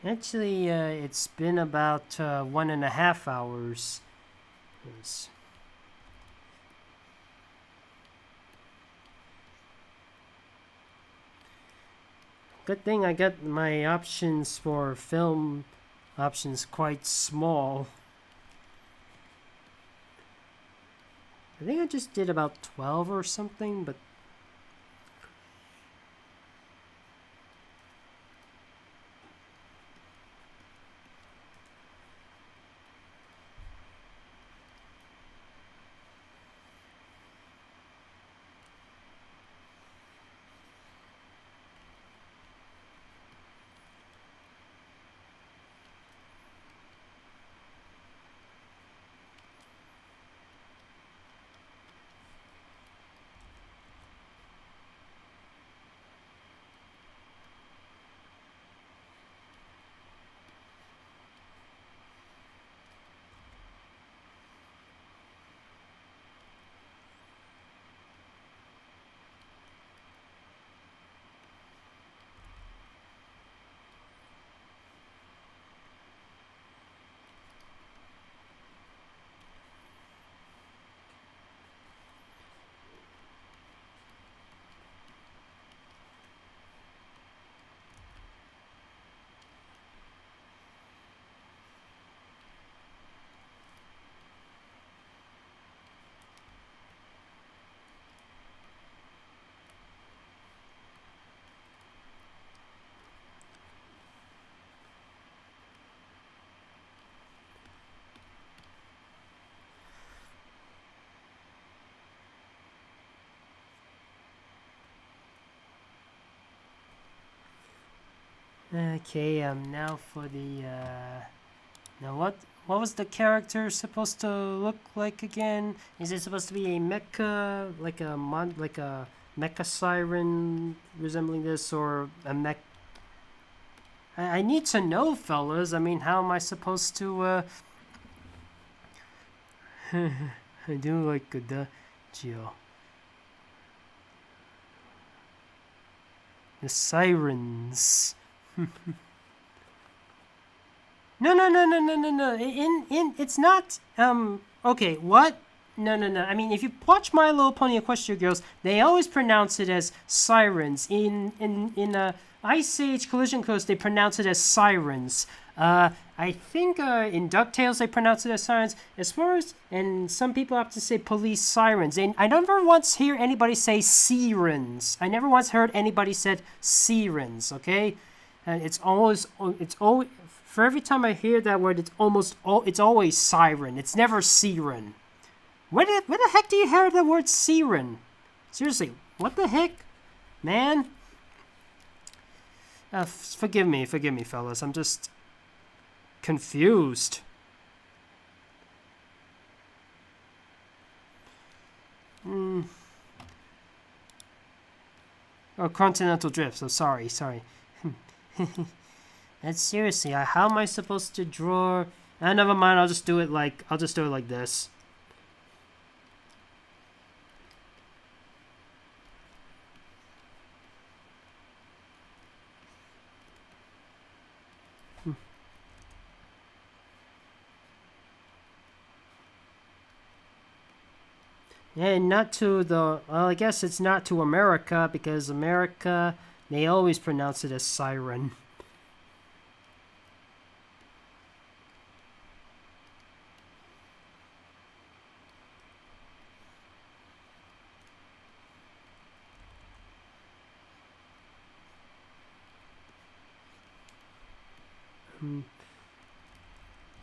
Actually, it's been about 1.5 hours. Yes. Good thing I got my options for film options quite small. I think I just did about 12 or something, but okay. Now for the now what was the character supposed to look like again? Is it supposed to be a mecha, like a mecha siren resembling this, or a mech? I need to know, fellas. I mean, how am I supposed to? I do like the Geo. The sirens. No. In it's not okay, what? No. I mean, if you watch My Little Pony Equestria Girls, they always pronounce it as sirens. In Ice Age Collision Course, they pronounce it as sirens. I think in DuckTales they pronounce it as sirens. As far as, and some people have to say police sirens. And I never once hear anybody say sirens. I never once heard anybody said sirens. Okay, and it's always for every time I hear that word, it's always siren. It's never siren. Where the heck do you hear the word siren? Seriously, what the heck, man? Forgive me, fellas. I'm just confused. Oh, Continental Drift. So sorry. And seriously, how am I supposed to draw? Never mind. I'll just do it like this. And not to the. Well, I guess it's not to America, because America, they always pronounce it as siren.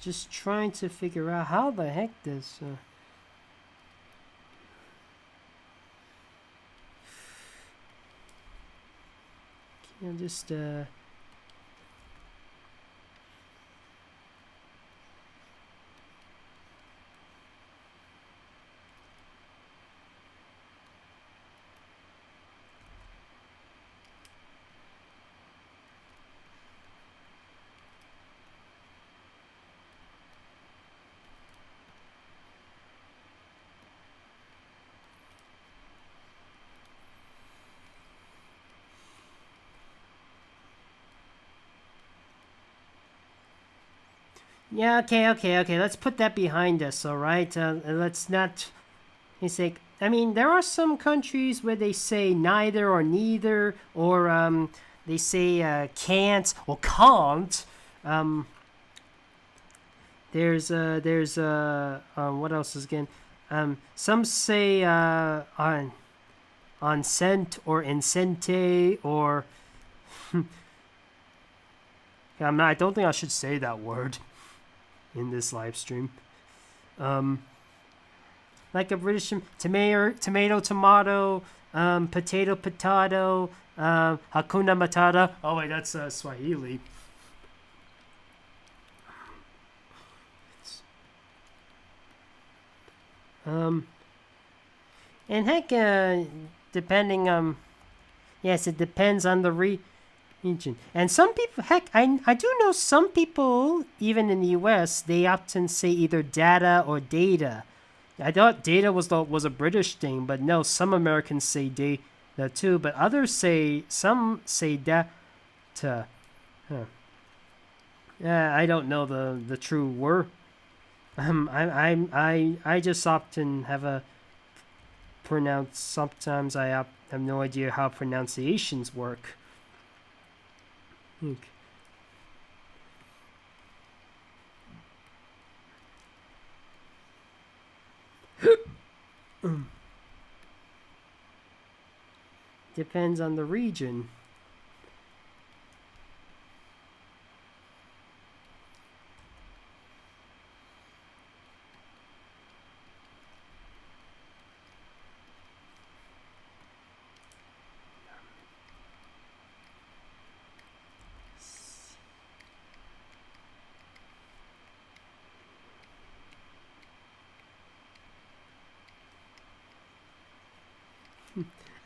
Just trying to figure out how the heck this. Can't just. Yeah, okay. Let's put that behind us, all right? Let's not. It's like, I mean, there are some countries where they say neither or neither, or they say can't or can't. Um, what else is again? Some say on cent or incente or I don't think I should say that word in this live stream. Like a British tomato, potato, hakuna matata. Oh wait, that's Swahili. Um, and heck, depending yes, it depends on the region. And some people, heck, I do know some people, even in the U.S., they often say either data or data. I thought data was a British thing, but no, some Americans say data too, but some say data. Huh. I don't know the true word. I just often have a pronounce. Sometimes I have no idea how pronunciations work. Okay. Depends on the region.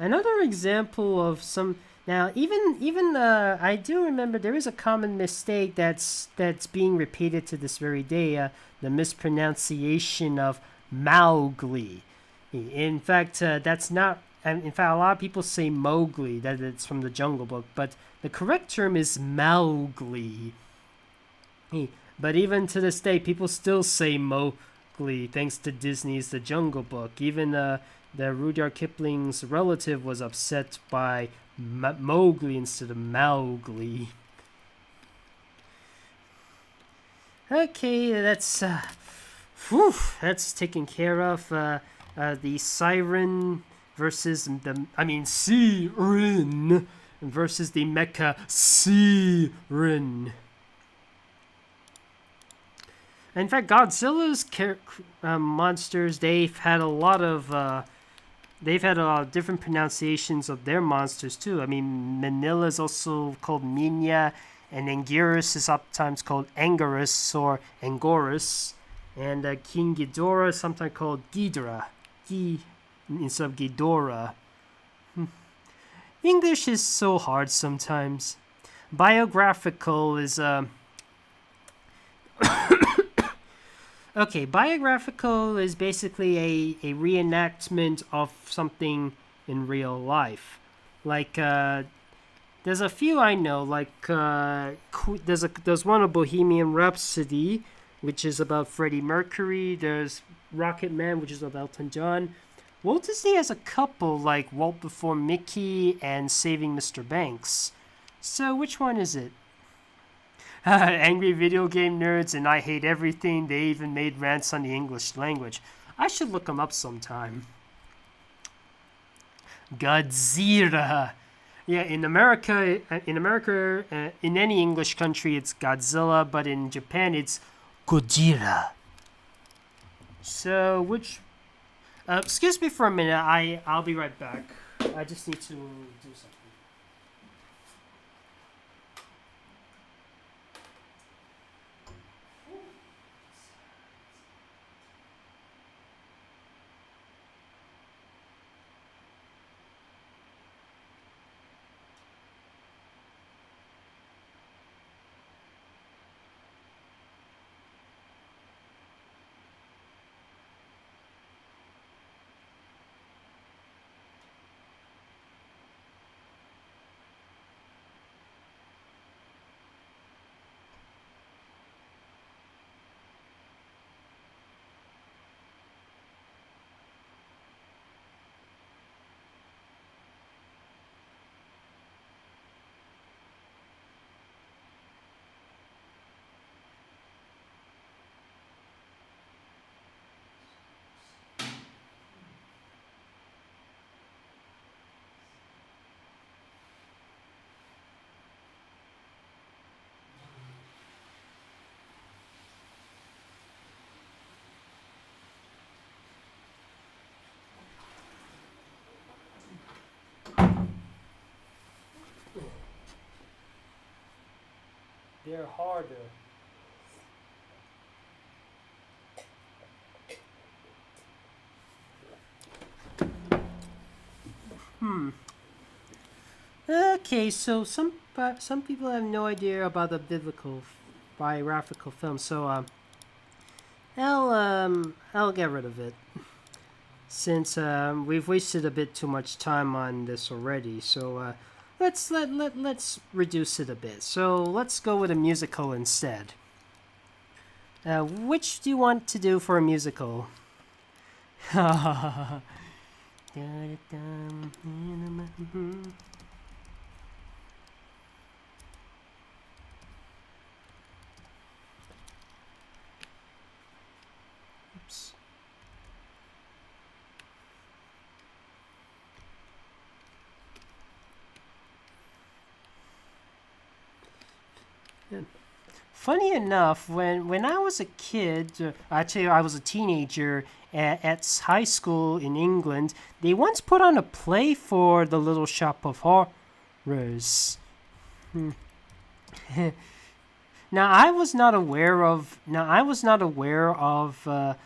Another example of some now even I do remember there is a common mistake that's being repeated to this very day. The mispronunciation of Mowgli. In fact, that's not. In fact, a lot of people say Mowgli, that it's from the Jungle Book, but the correct term is Mowgli. But even to this day, people still say Mowgli, thanks to Disney's The Jungle Book. Even the Rudyard Kipling's relative was upset by Mowgli instead of Mowgli. Okay, that's taken care of. The siren versus siren versus the mecha siren. In fact, Godzilla's monsters, they've had a lot of different pronunciations of their monsters too. I mean, Manila is also called Minya, and Anguirus is sometimes called Anguirus or Angorus, and King Ghidorah is sometimes called Ghidorah, instead of Ghidorah. English is so hard sometimes. Biographical is Okay, biographical is basically a reenactment of something in real life. Like, there's a few I know, like, there's one of Bohemian Rhapsody, which is about Freddie Mercury. There's Rocket Man, which is about Elton John. Walt Disney has a couple, like Walt Before Mickey and Saving Mr. Banks. So, which one is it? Angry video game nerds and I hate everything. They even made rants on the English language. I should look them up sometime. Godzilla. Yeah, in America, in any English country, it's Godzilla, but in Japan, it's Godzilla. So, which? Excuse me for a minute. I'll be right back. I just need to do something. They're harder. Okay, so some people have no idea about the biblical biographical film, so I'll get rid of it since we've wasted a bit too much time on this already. So let's reduce it a bit. So let's go with a musical instead. Which do you want to do for a musical? Oops. Funny enough, when I was a kid, actually I was a teenager at high school in England, they once put on a play for the Little Shop of Horrors. Now I was not aware of. Now I was not aware of. I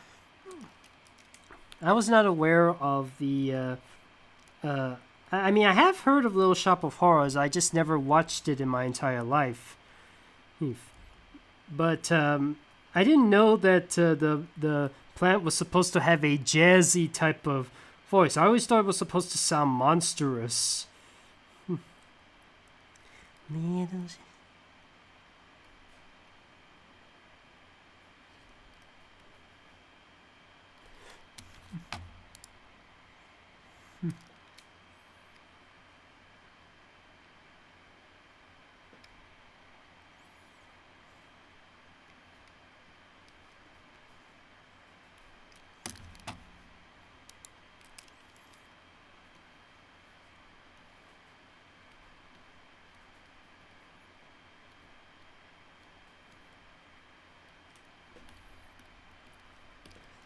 was not aware of the. I mean, I have heard of Little Shop of Horrors. I just never watched it in my entire life. But I didn't know that the plant was supposed to have a jazzy type of voice. I always thought it was supposed to sound monstrous.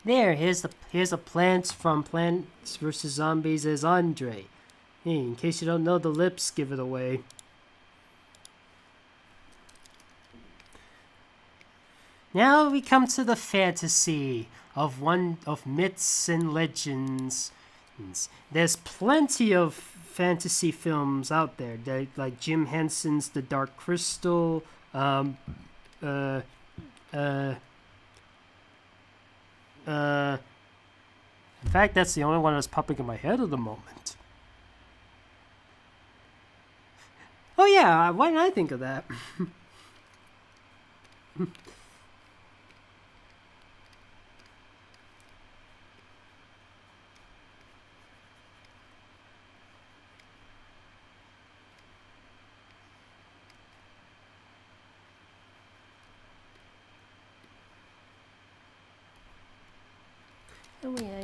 There, here's a Plants from Plants vs Zombies as Andre. Hey, in case you don't know, the lips give it away. Now we come to the fantasy of myths and legends. There's plenty of fantasy films out there, like Jim Henson's The Dark Crystal. In fact, that's the only one that's popping in my head at the moment. Oh yeah, why didn't I think of that? Oh yeah.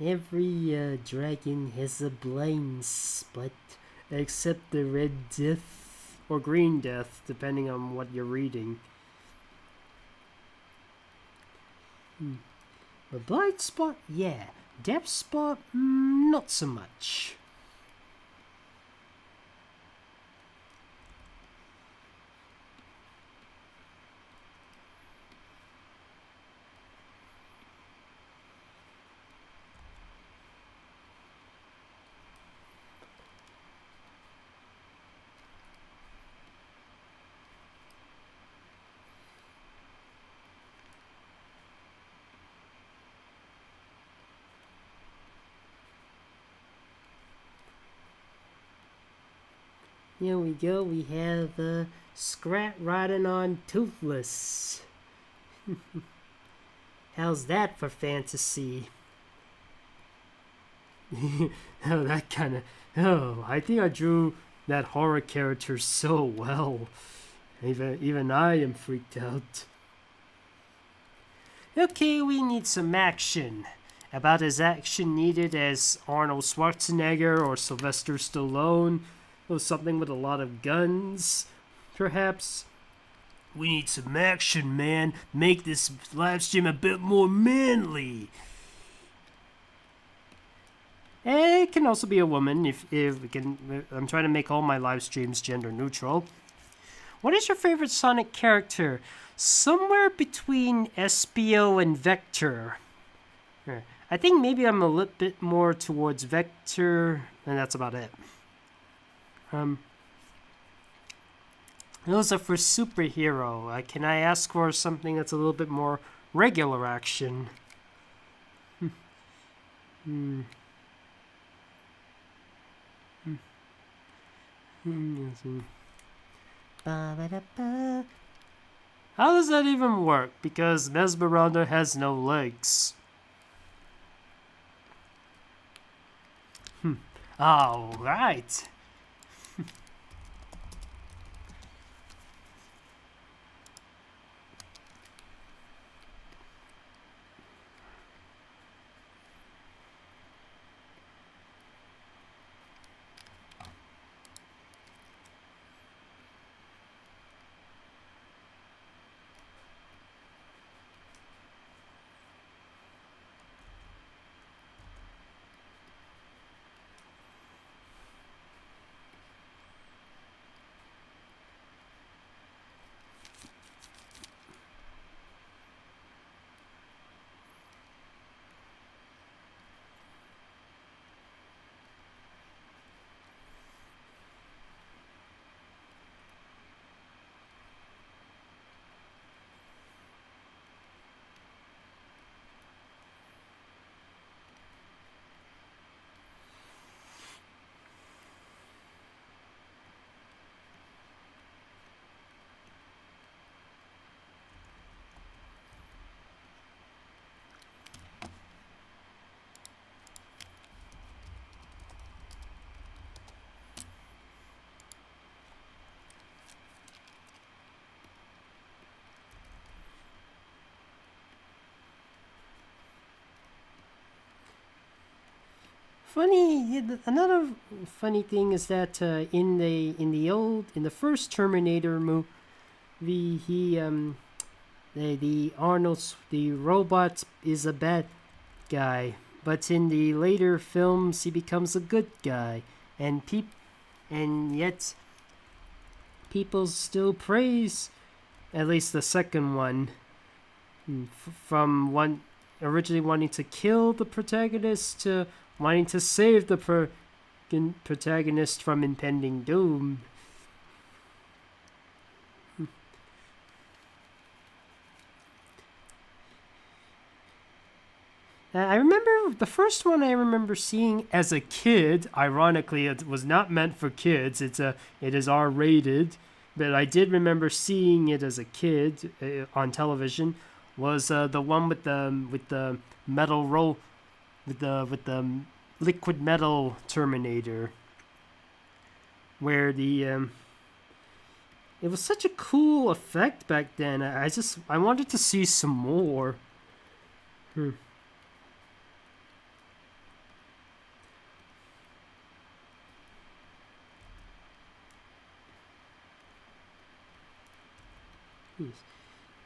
Every dragon has a blind spot, except the red death or green death, depending on what you're reading. A blind spot, yeah. Deaf spot, not so much. Here we go, we have Scrat riding on Toothless. How's that for fantasy? Oh, that kind of... Oh, I think I drew that horror character so well. Even I am freaked out. Okay, we need some action. About as action needed as Arnold Schwarzenegger or Sylvester Stallone. Or something with a lot of guns, perhaps. We need some action, man. Make this live stream a bit more manly. And it can also be a woman if we can. I'm trying to make all my live streams gender neutral. What is your favorite Sonic character? Somewhere between Espio and Vector. I think maybe I'm a little bit more towards Vector, and that's about it. Those are for superhero. Can I ask for something that's a little bit more regular action? How does that even work? Because Mesmeralda has no legs. All right. Another funny thing is that in the first Terminator movie, the robot is a bad guy, but in the later films he becomes a good guy, and yet people still praise at least the second one from one originally wanting to kill the protagonist to wanting to save the protagonist from impending doom. I remember the first one I remember seeing as a kid. Ironically, it was not meant for kids. It is R-rated, but I did remember seeing it as a kid on television. Was the one with the metal roll with the liquid metal Terminator, where it was such a cool effect back then. I wanted to see some more. Yes.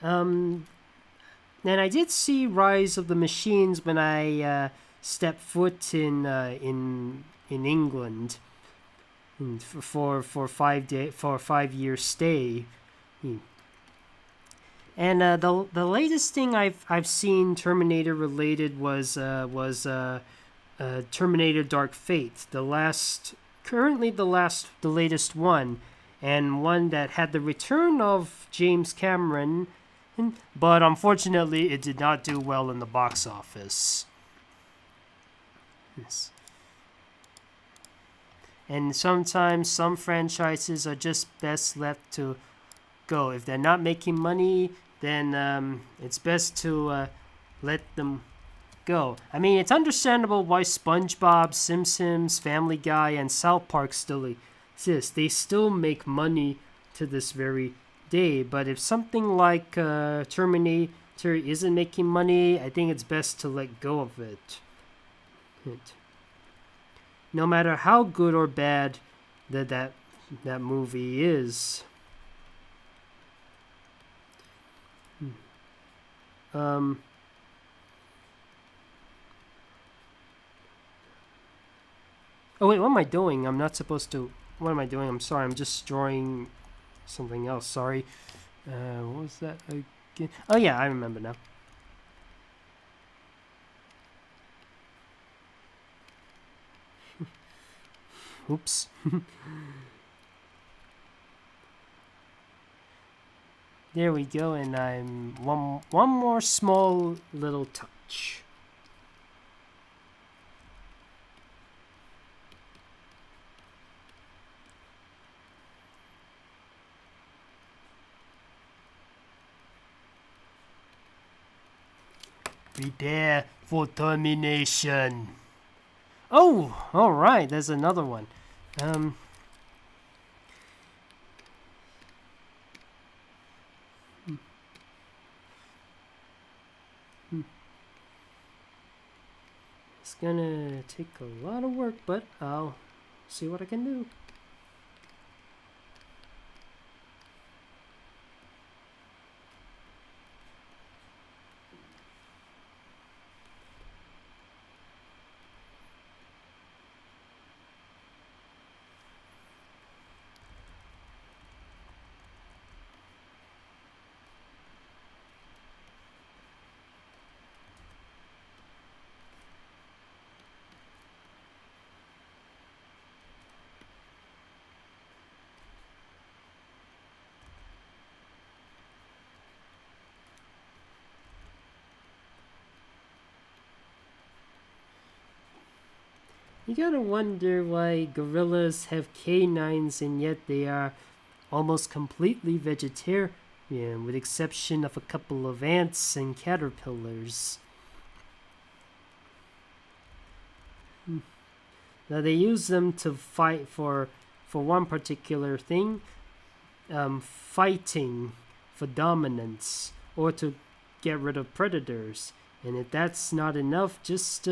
And I did see Rise of the Machines when I stepped foot in England for 5 year stay. And the latest thing I've seen Terminator related was Terminator Dark Fate, the latest one, and one that had the return of James Cameron, but unfortunately it did not do well in the box office. Yes. And sometimes some franchises are just best left to go. If they're not making money, then it's best to let them go. I mean, it's understandable why SpongeBob, Simpsons, Family Guy, and South Park still exist. They still make money to this very day. But if something like Terminator isn't making money, I think it's best to let go of it. No matter how good or bad that movie is. Oh wait, what am I doing? I'm not supposed to. What am I doing? I'm sorry. I'm just drawing something else. Sorry. What was that again? Oh yeah, I remember now. Oops. There we go, and I'm one more small little touch. Prepare for termination. Oh, all right. There's another one. It's gonna take a lot of work, but I'll see what I can do. You gotta wonder why gorillas have canines and yet they are almost completely vegetarian, with exception of a couple of ants and caterpillars. Now they use them to fight for one particular thing, fighting for dominance or to get rid of predators. And if that's not enough, just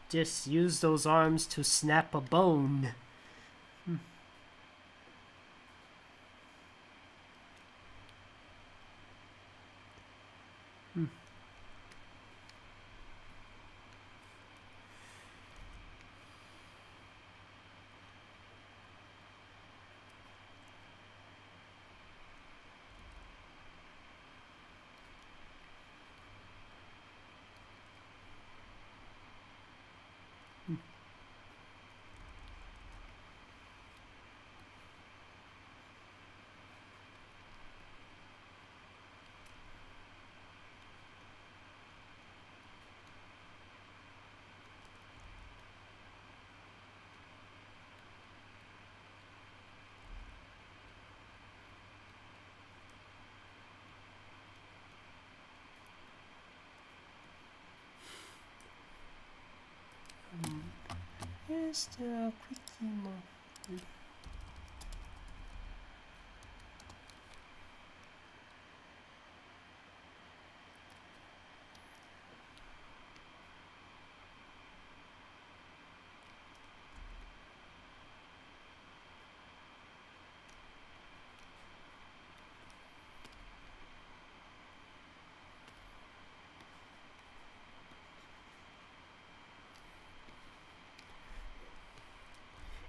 just use those arms to snap a bone. Just a quickie more.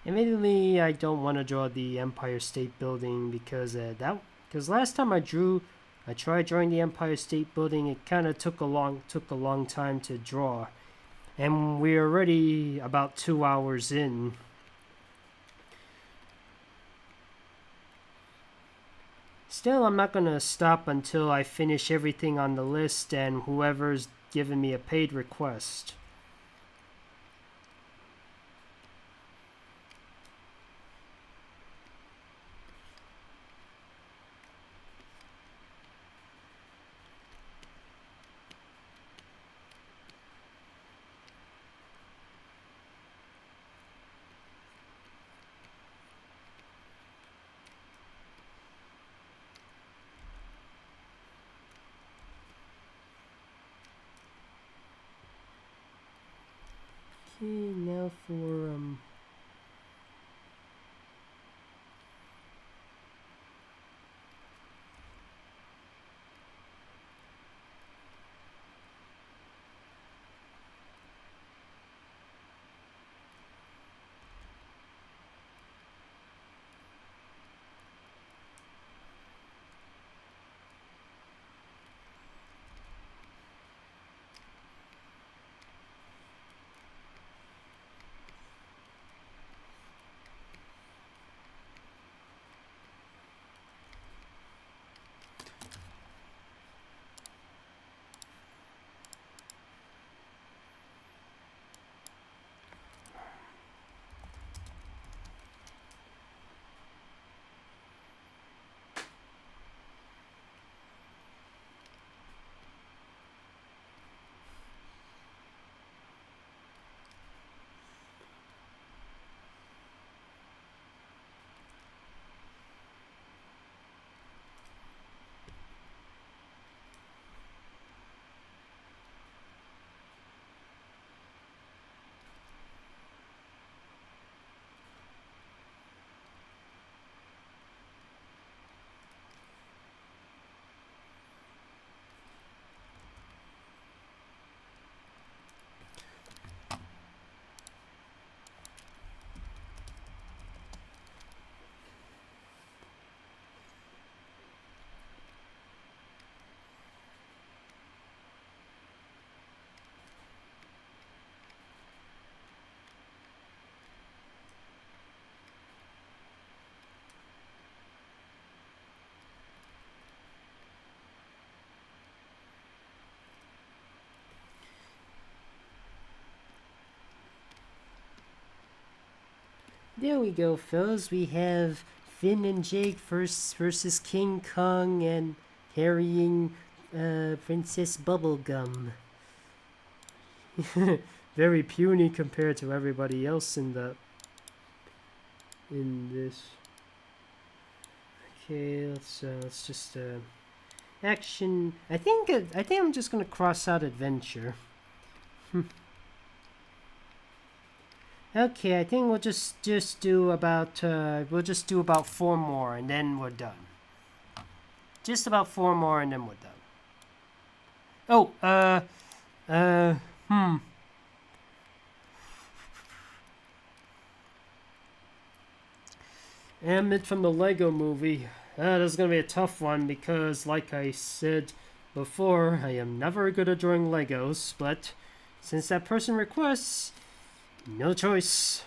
Admittedly, I don't want to draw the Empire State Building because last time I tried drawing the Empire State Building. It kind of took a long time to draw, and we're already about 2 hours in. Still, I'm not gonna stop until I finish everything on the list and whoever's given me a paid request. Okay, now for there we go, fellas. We have Finn and Jake versus King Kong and carrying Princess Bubblegum. Very puny compared to everybody else in this. Okay, let's just action. I think I'm just gonna cross out adventure. Okay, I think we'll just do about 4 more and then we're done. Just about 4 more and then we're done. Oh, Emmett from the Lego Movie. This is gonna be a tough one because, like I said before, I am never good at drawing Legos, but since that person requests, no choice.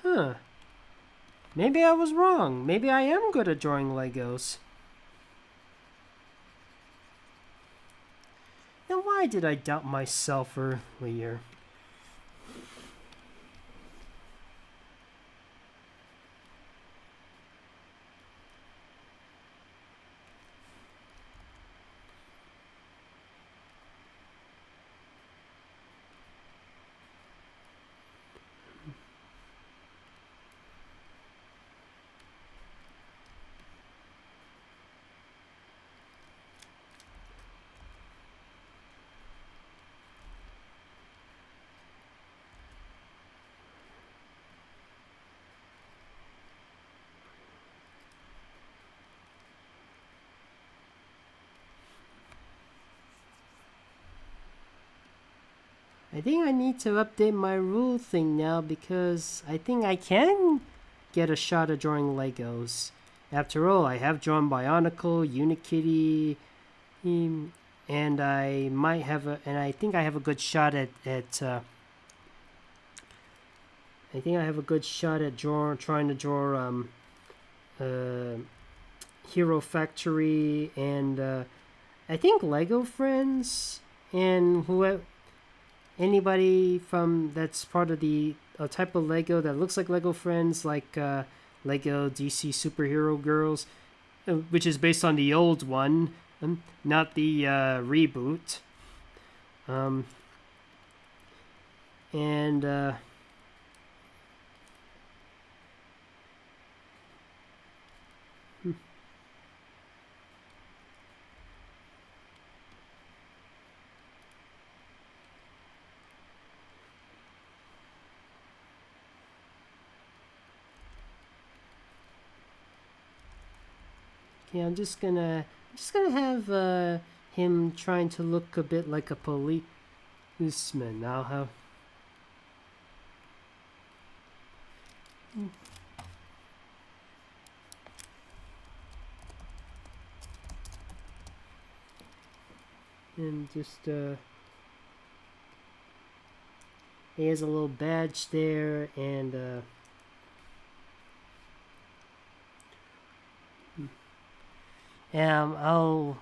Huh. Maybe I was wrong. Maybe I am good at drawing Legos. Now why did I doubt myself earlier? I think I need to update my rule thing now because I think I can get a shot at drawing Legos. After all, I have drawn Bionicle, Unikitty, and I might have and I think I have a good shot at I think I have a good shot at trying to draw Hero Factory and I think Lego Friends and whoever anybody from that's part of the type of Lego that looks like Lego Friends, like Lego DC Superhero Girls, which is based on the old one, not the reboot. And yeah, I'm just gonna have him trying to look a bit like a policeman. I'll have. And just he has a little badge there, and I'll.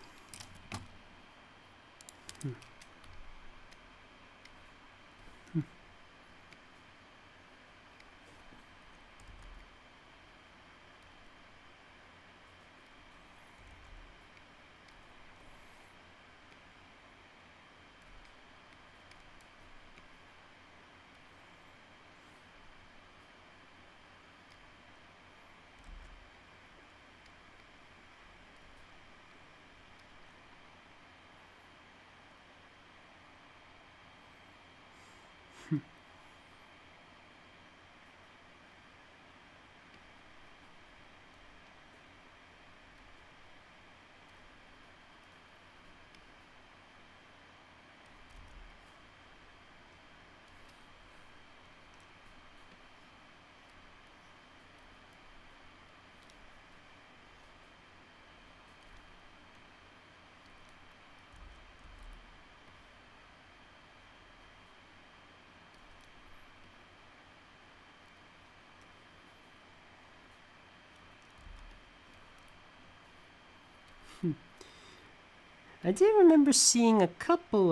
I did remember seeing a couple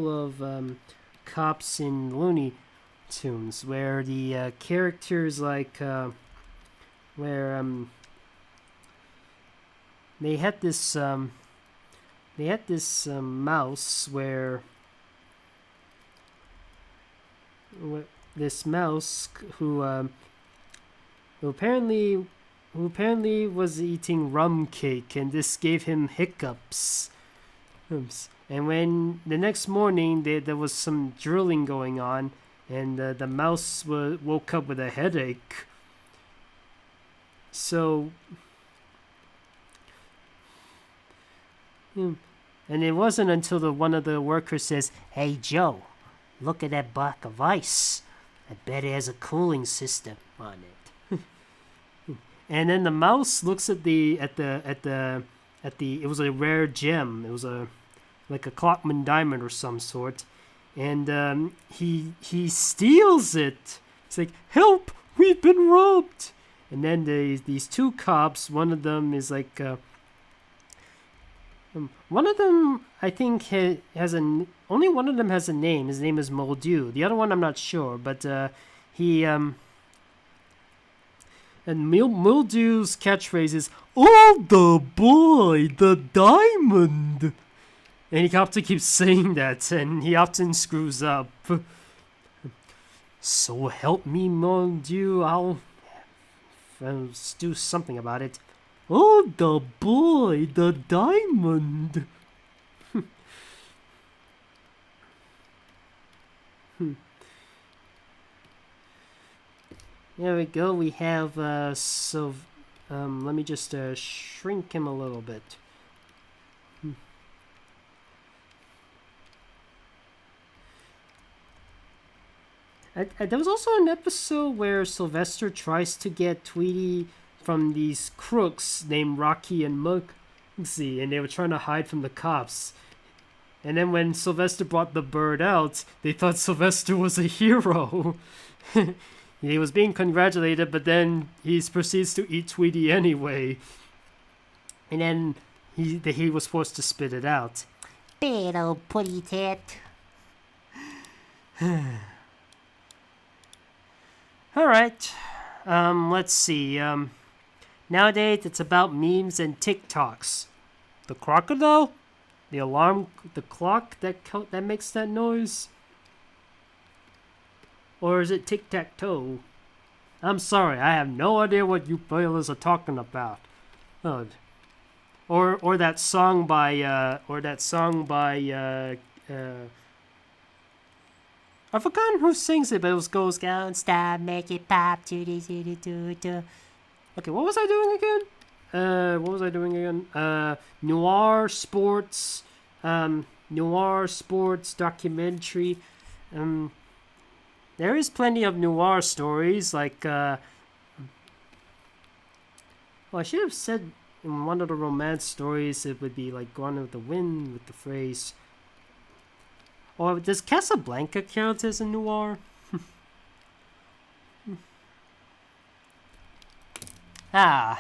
of cops in Looney Tunes where the characters where they had this mouse where this mouse who apparently was eating rum cake, and this gave him hiccups. Oops. And when the next morning there was some drilling going on, and the mouse woke up with a headache. So, and it wasn't until one of the workers says, "Hey Joe, look at that block of ice. I bet it has a cooling system on it." And then the mouse looks at the it was a rare gem. It was like a Clockman diamond or some sort, and he steals it. It's like, "Help! We've been robbed!" And then these two cops. One of them is like One of them, I think, has only one of them has a name. His name is Moldu. The other one, I'm not sure, but he and Moldu's catchphrase is "Oh, the boy, the diamond," and he often keeps saying that, and he often screws up. So help me, Moldu, I'll do something about it. Oh, the boy, the diamond. There we go. We have let me just shrink him a little bit. There was also an episode where Sylvester tries to get Tweety from these crooks named Rocky and Muggsy, and they were trying to hide from the cops. And then when Sylvester brought the bird out, they thought Sylvester was a hero. He was being congratulated, but then he proceeds to eat Tweety anyway. And then he was forced to spit it out. Bad old putty tat. Alright, let's see. Nowadays, it's about memes and TikToks. The crocodile? The alarm? The clock that makes that noise? Or is it tic-tac-toe? I'm sorry, I have no idea what you fellas are talking about. Or that song by I've forgotten who sings it, but it goes Don't stop, make it pop, do. Okay, what was I doing again? Noir sports documentary. There is plenty of noir stories, like, I should have said in one of the romance stories it would be like Gone with the Wind with the phrase. Or does Casablanca count as a noir? Okay,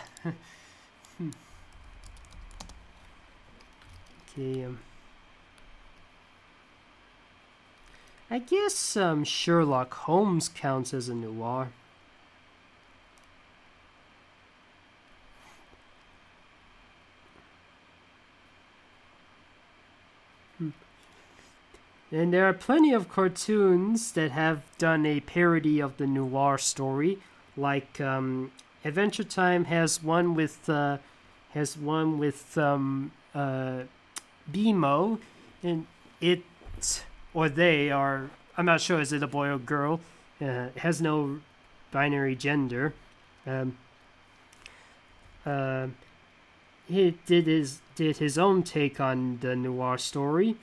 I guess Sherlock Holmes counts as a noir. And there are plenty of cartoons that have done a parody of the noir story, like Adventure Time has one with BMO, and it or they are, I'm not sure, is it a boy or girl? It has no binary gender. He did his own take on the noir story.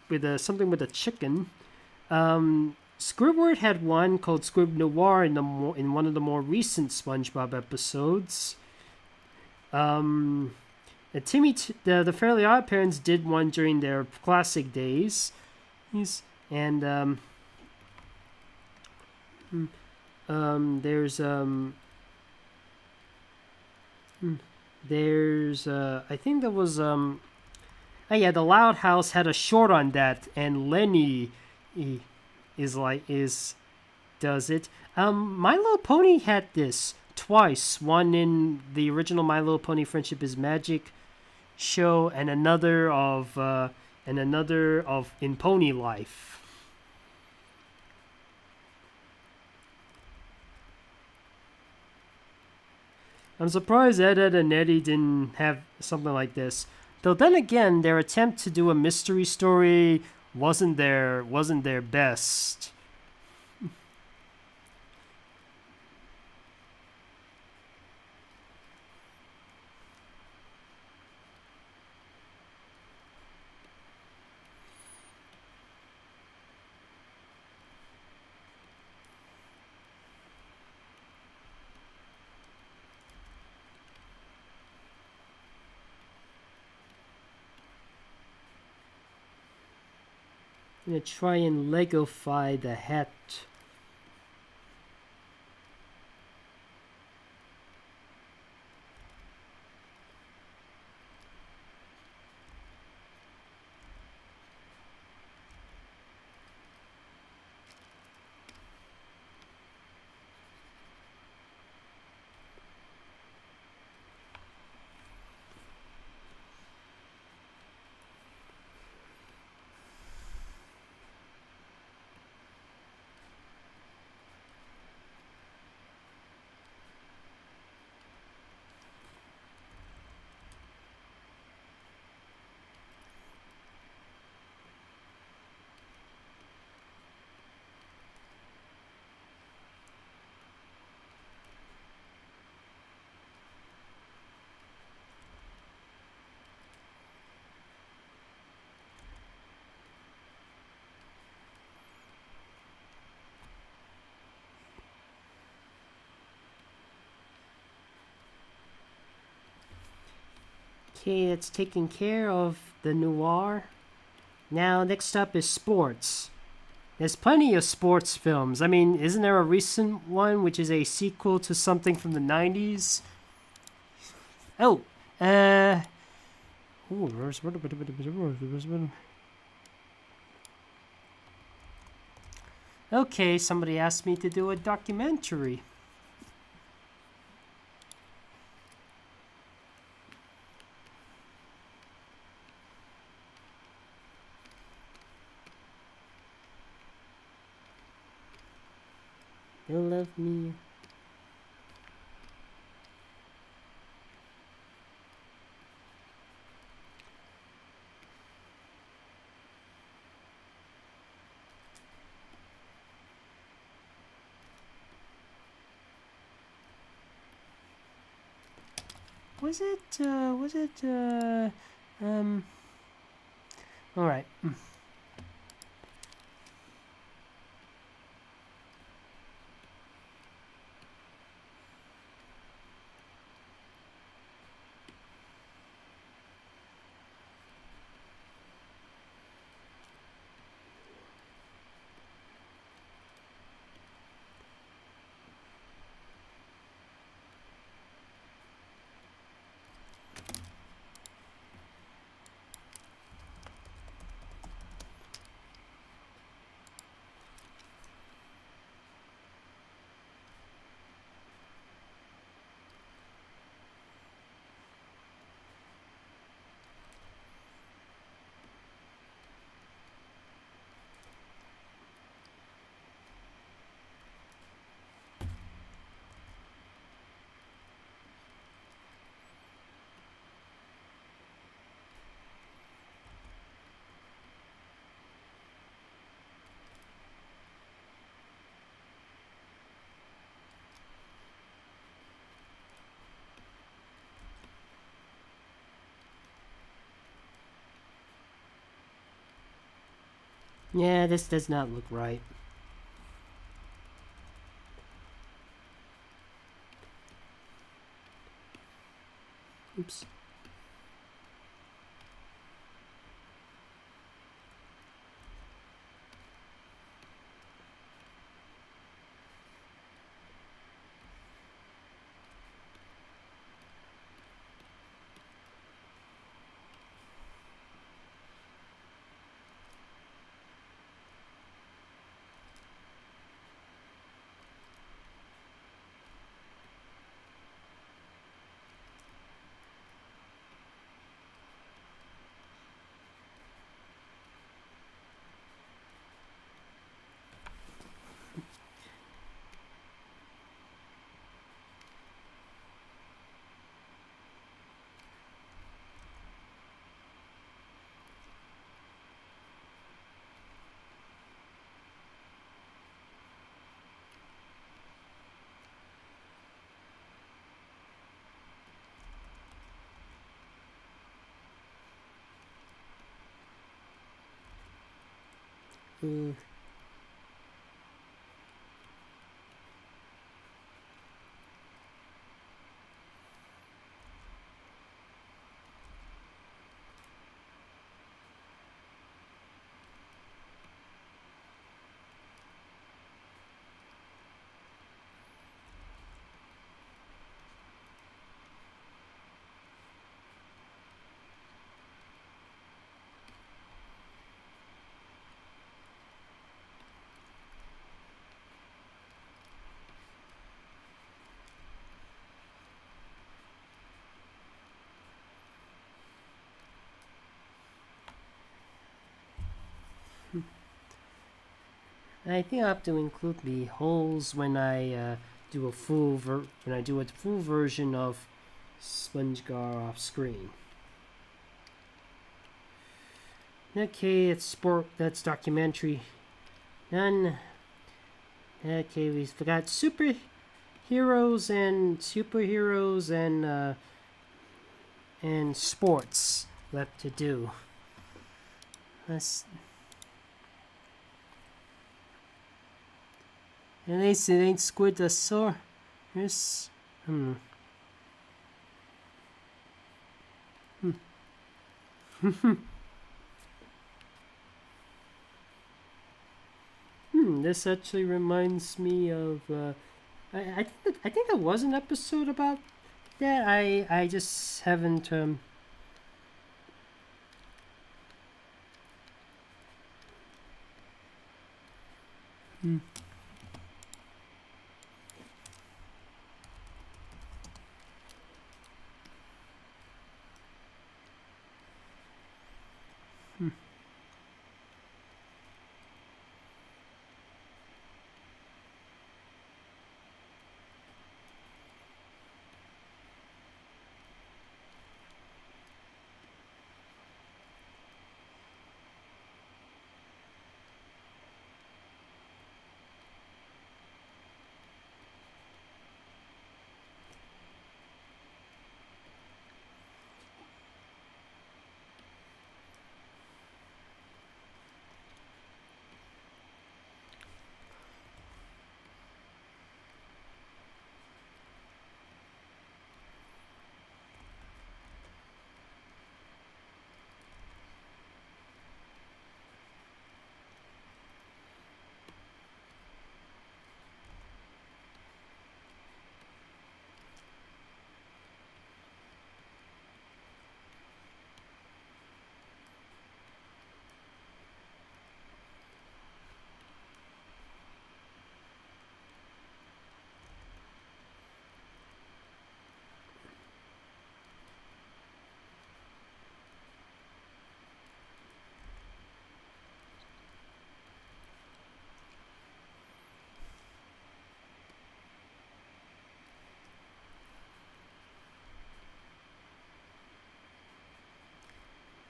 With something with a chicken. Squidward had one called Squib Noir in one of the more recent SpongeBob episodes. And the Fairly Odd Parents did one during their classic days. There's I think there was oh yeah, the Loud House had a short on that, and Lenny does it. My Little Pony had this twice. One in the original My Little Pony Friendship is Magic show, and another of In Pony Life. I'm surprised Ed, Edd and Eddy didn't have something like this. Though then again, their attempt to do a mystery story wasn't their best. I'm gonna try and Legofy the hat. Okay, that's taking care of the noir. Now, next up is sports. There's plenty of sports films. I mean, isn't there a recent one which is a sequel to something from the 90s? Oh, okay, somebody asked me to do a documentary. You'll love me. Was it, alright. Yeah, this does not look right. Oops. Uh, I think I have to include the holes when I do a full version of SpongeGar off screen. Okay, it's sport. That's documentary. Done. Okay, we forgot superheroes and sports left to do. At least it ain't Squid the Sore. Here's This actually reminds me of. I think there was an episode about that. I just haven't. Hmm.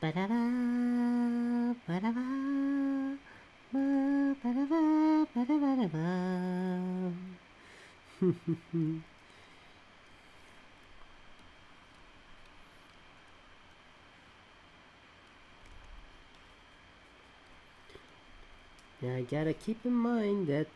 Ba-da-ba, ba-da-ba, ba-da-ba, ba-da-ba-da-ba. Yeah, I gotta keep in mind that.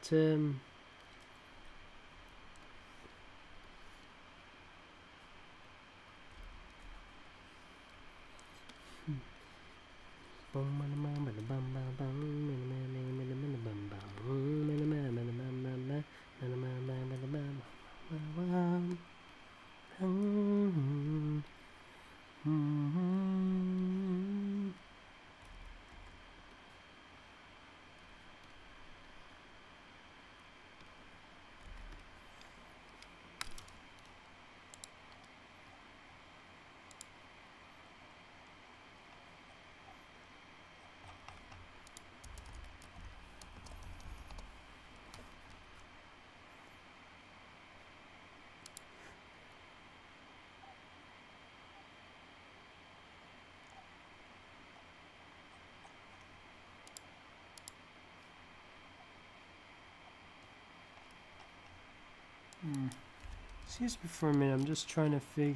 Excuse me for a minute. I'm just trying to figure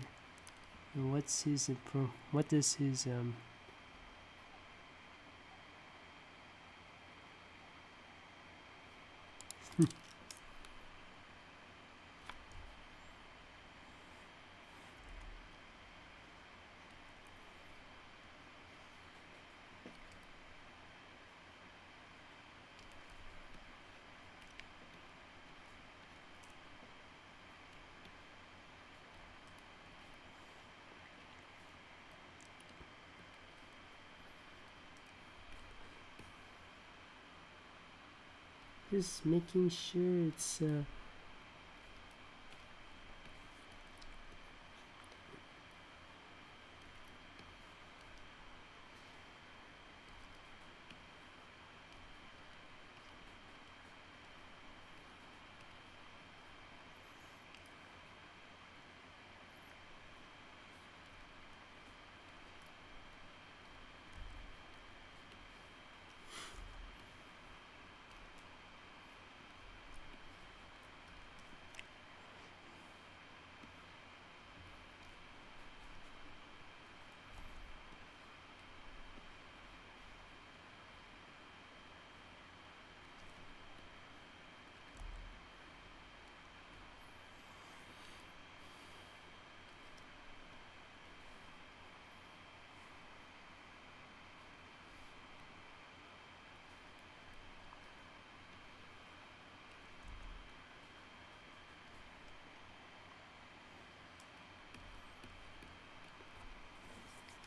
what's his what is his just making sure it's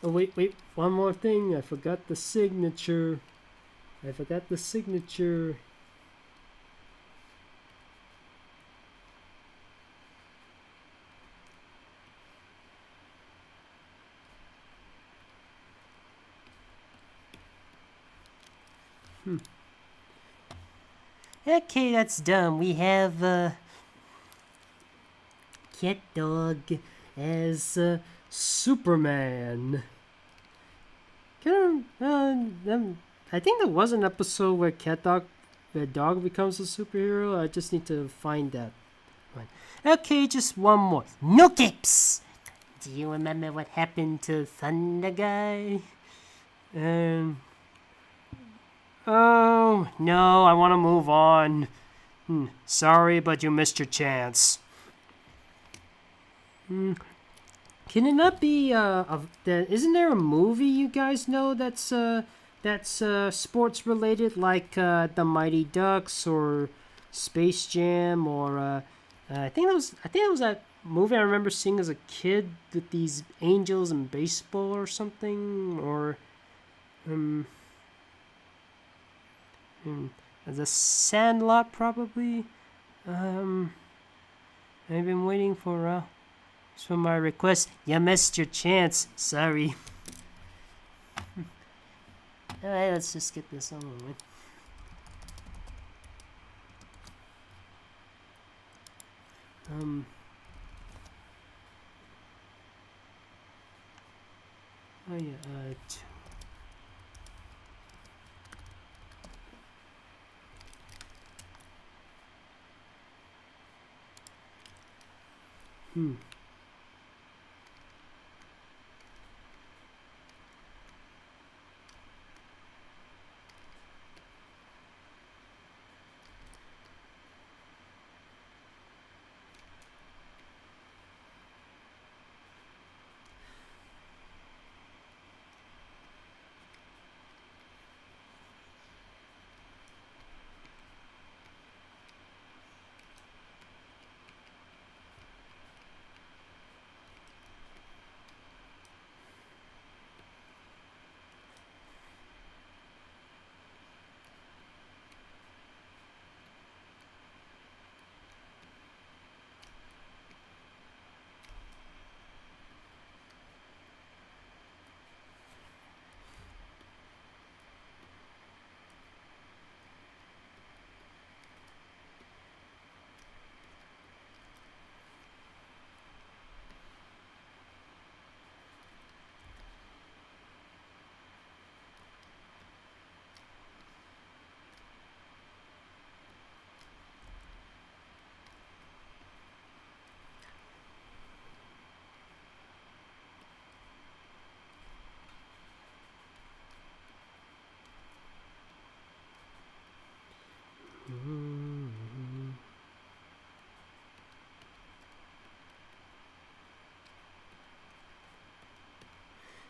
Oh, wait. One more thing. I forgot the signature. Okay, that's done. We have, Cat Dog as, Superman. I think there was an episode where where Dog becomes a superhero. I just need to find that one. Okay, just one more. No tips. Do you remember what happened to Thunder Guy? Oh no, I want to move on. Sorry, but you missed your chance. Can it not be isn't there a movie you guys know that's sports related, like the Mighty Ducks or Space Jam, or I think it was that movie I remember seeing as a kid with these angels and baseball or something, or the Sandlot probably. I've been waiting for my request. You missed your chance. Sorry. Alright, let's just get this over with. Oh yeah,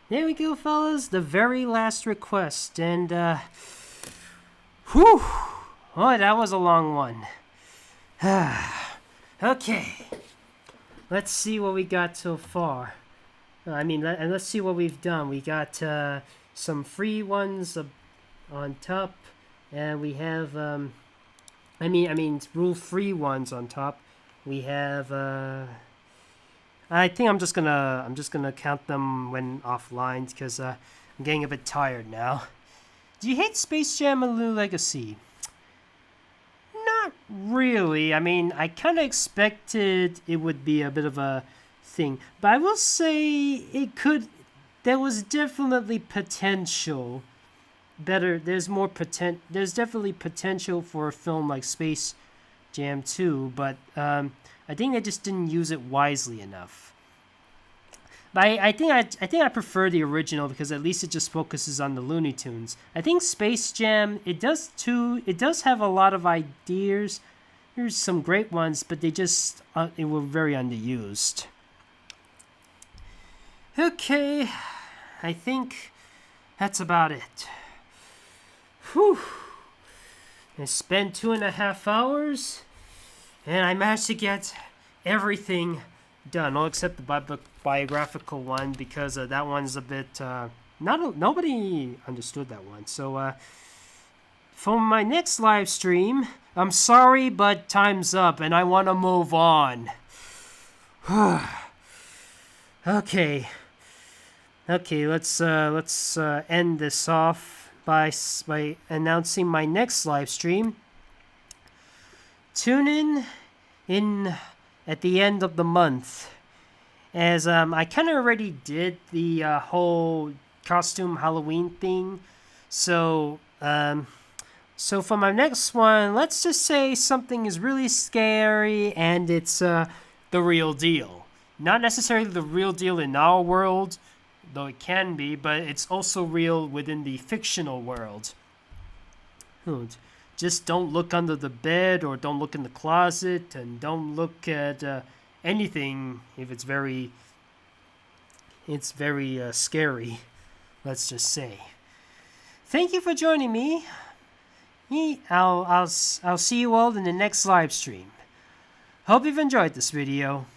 there we go, fellas. The very last request, and whew, oh, that was a long one. Okay, let's see what we got so far. And let's see what we've done. We got some free ones on top, and we have rule-free ones on top. We have I think I'm just gonna count them when offline, because I'm getting a bit tired now. Do you hate Space Jam and New Legacy? Not really. I mean, I kind of expected it would be a bit of a thing, but I will say it could. There was definitely potential. There's definitely potential for a film like Space Jam 2, but I think they just didn't use it wisely enough. But I think I prefer the original, because at least it just focuses on the Looney Tunes. I think Space Jam, it does too. It does have a lot of ideas. There's some great ones, but they were very underused. Okay, I think that's about it. Whew. I spent 2.5 hours, and I managed to get everything done, all except the biographical one, because that one's a bit nobody understood that one. So for my next live stream, I'm sorry, but time's up, and I want to move on. Okay, let's end this off by announcing my next live stream. Tune in at the end of the month, as I kind of already did the whole costume Halloween thing. So for my next one, let's just say something is really scary, and it's the real deal. Not necessarily the real deal in our world, though it can be, but it's also real within the fictional world. Just don't look under the bed, or don't look in the closet, and don't look at anything if it's very scary, let's just say. Thank you for joining me. I'll see you all in the next live stream. Hope you've enjoyed this video.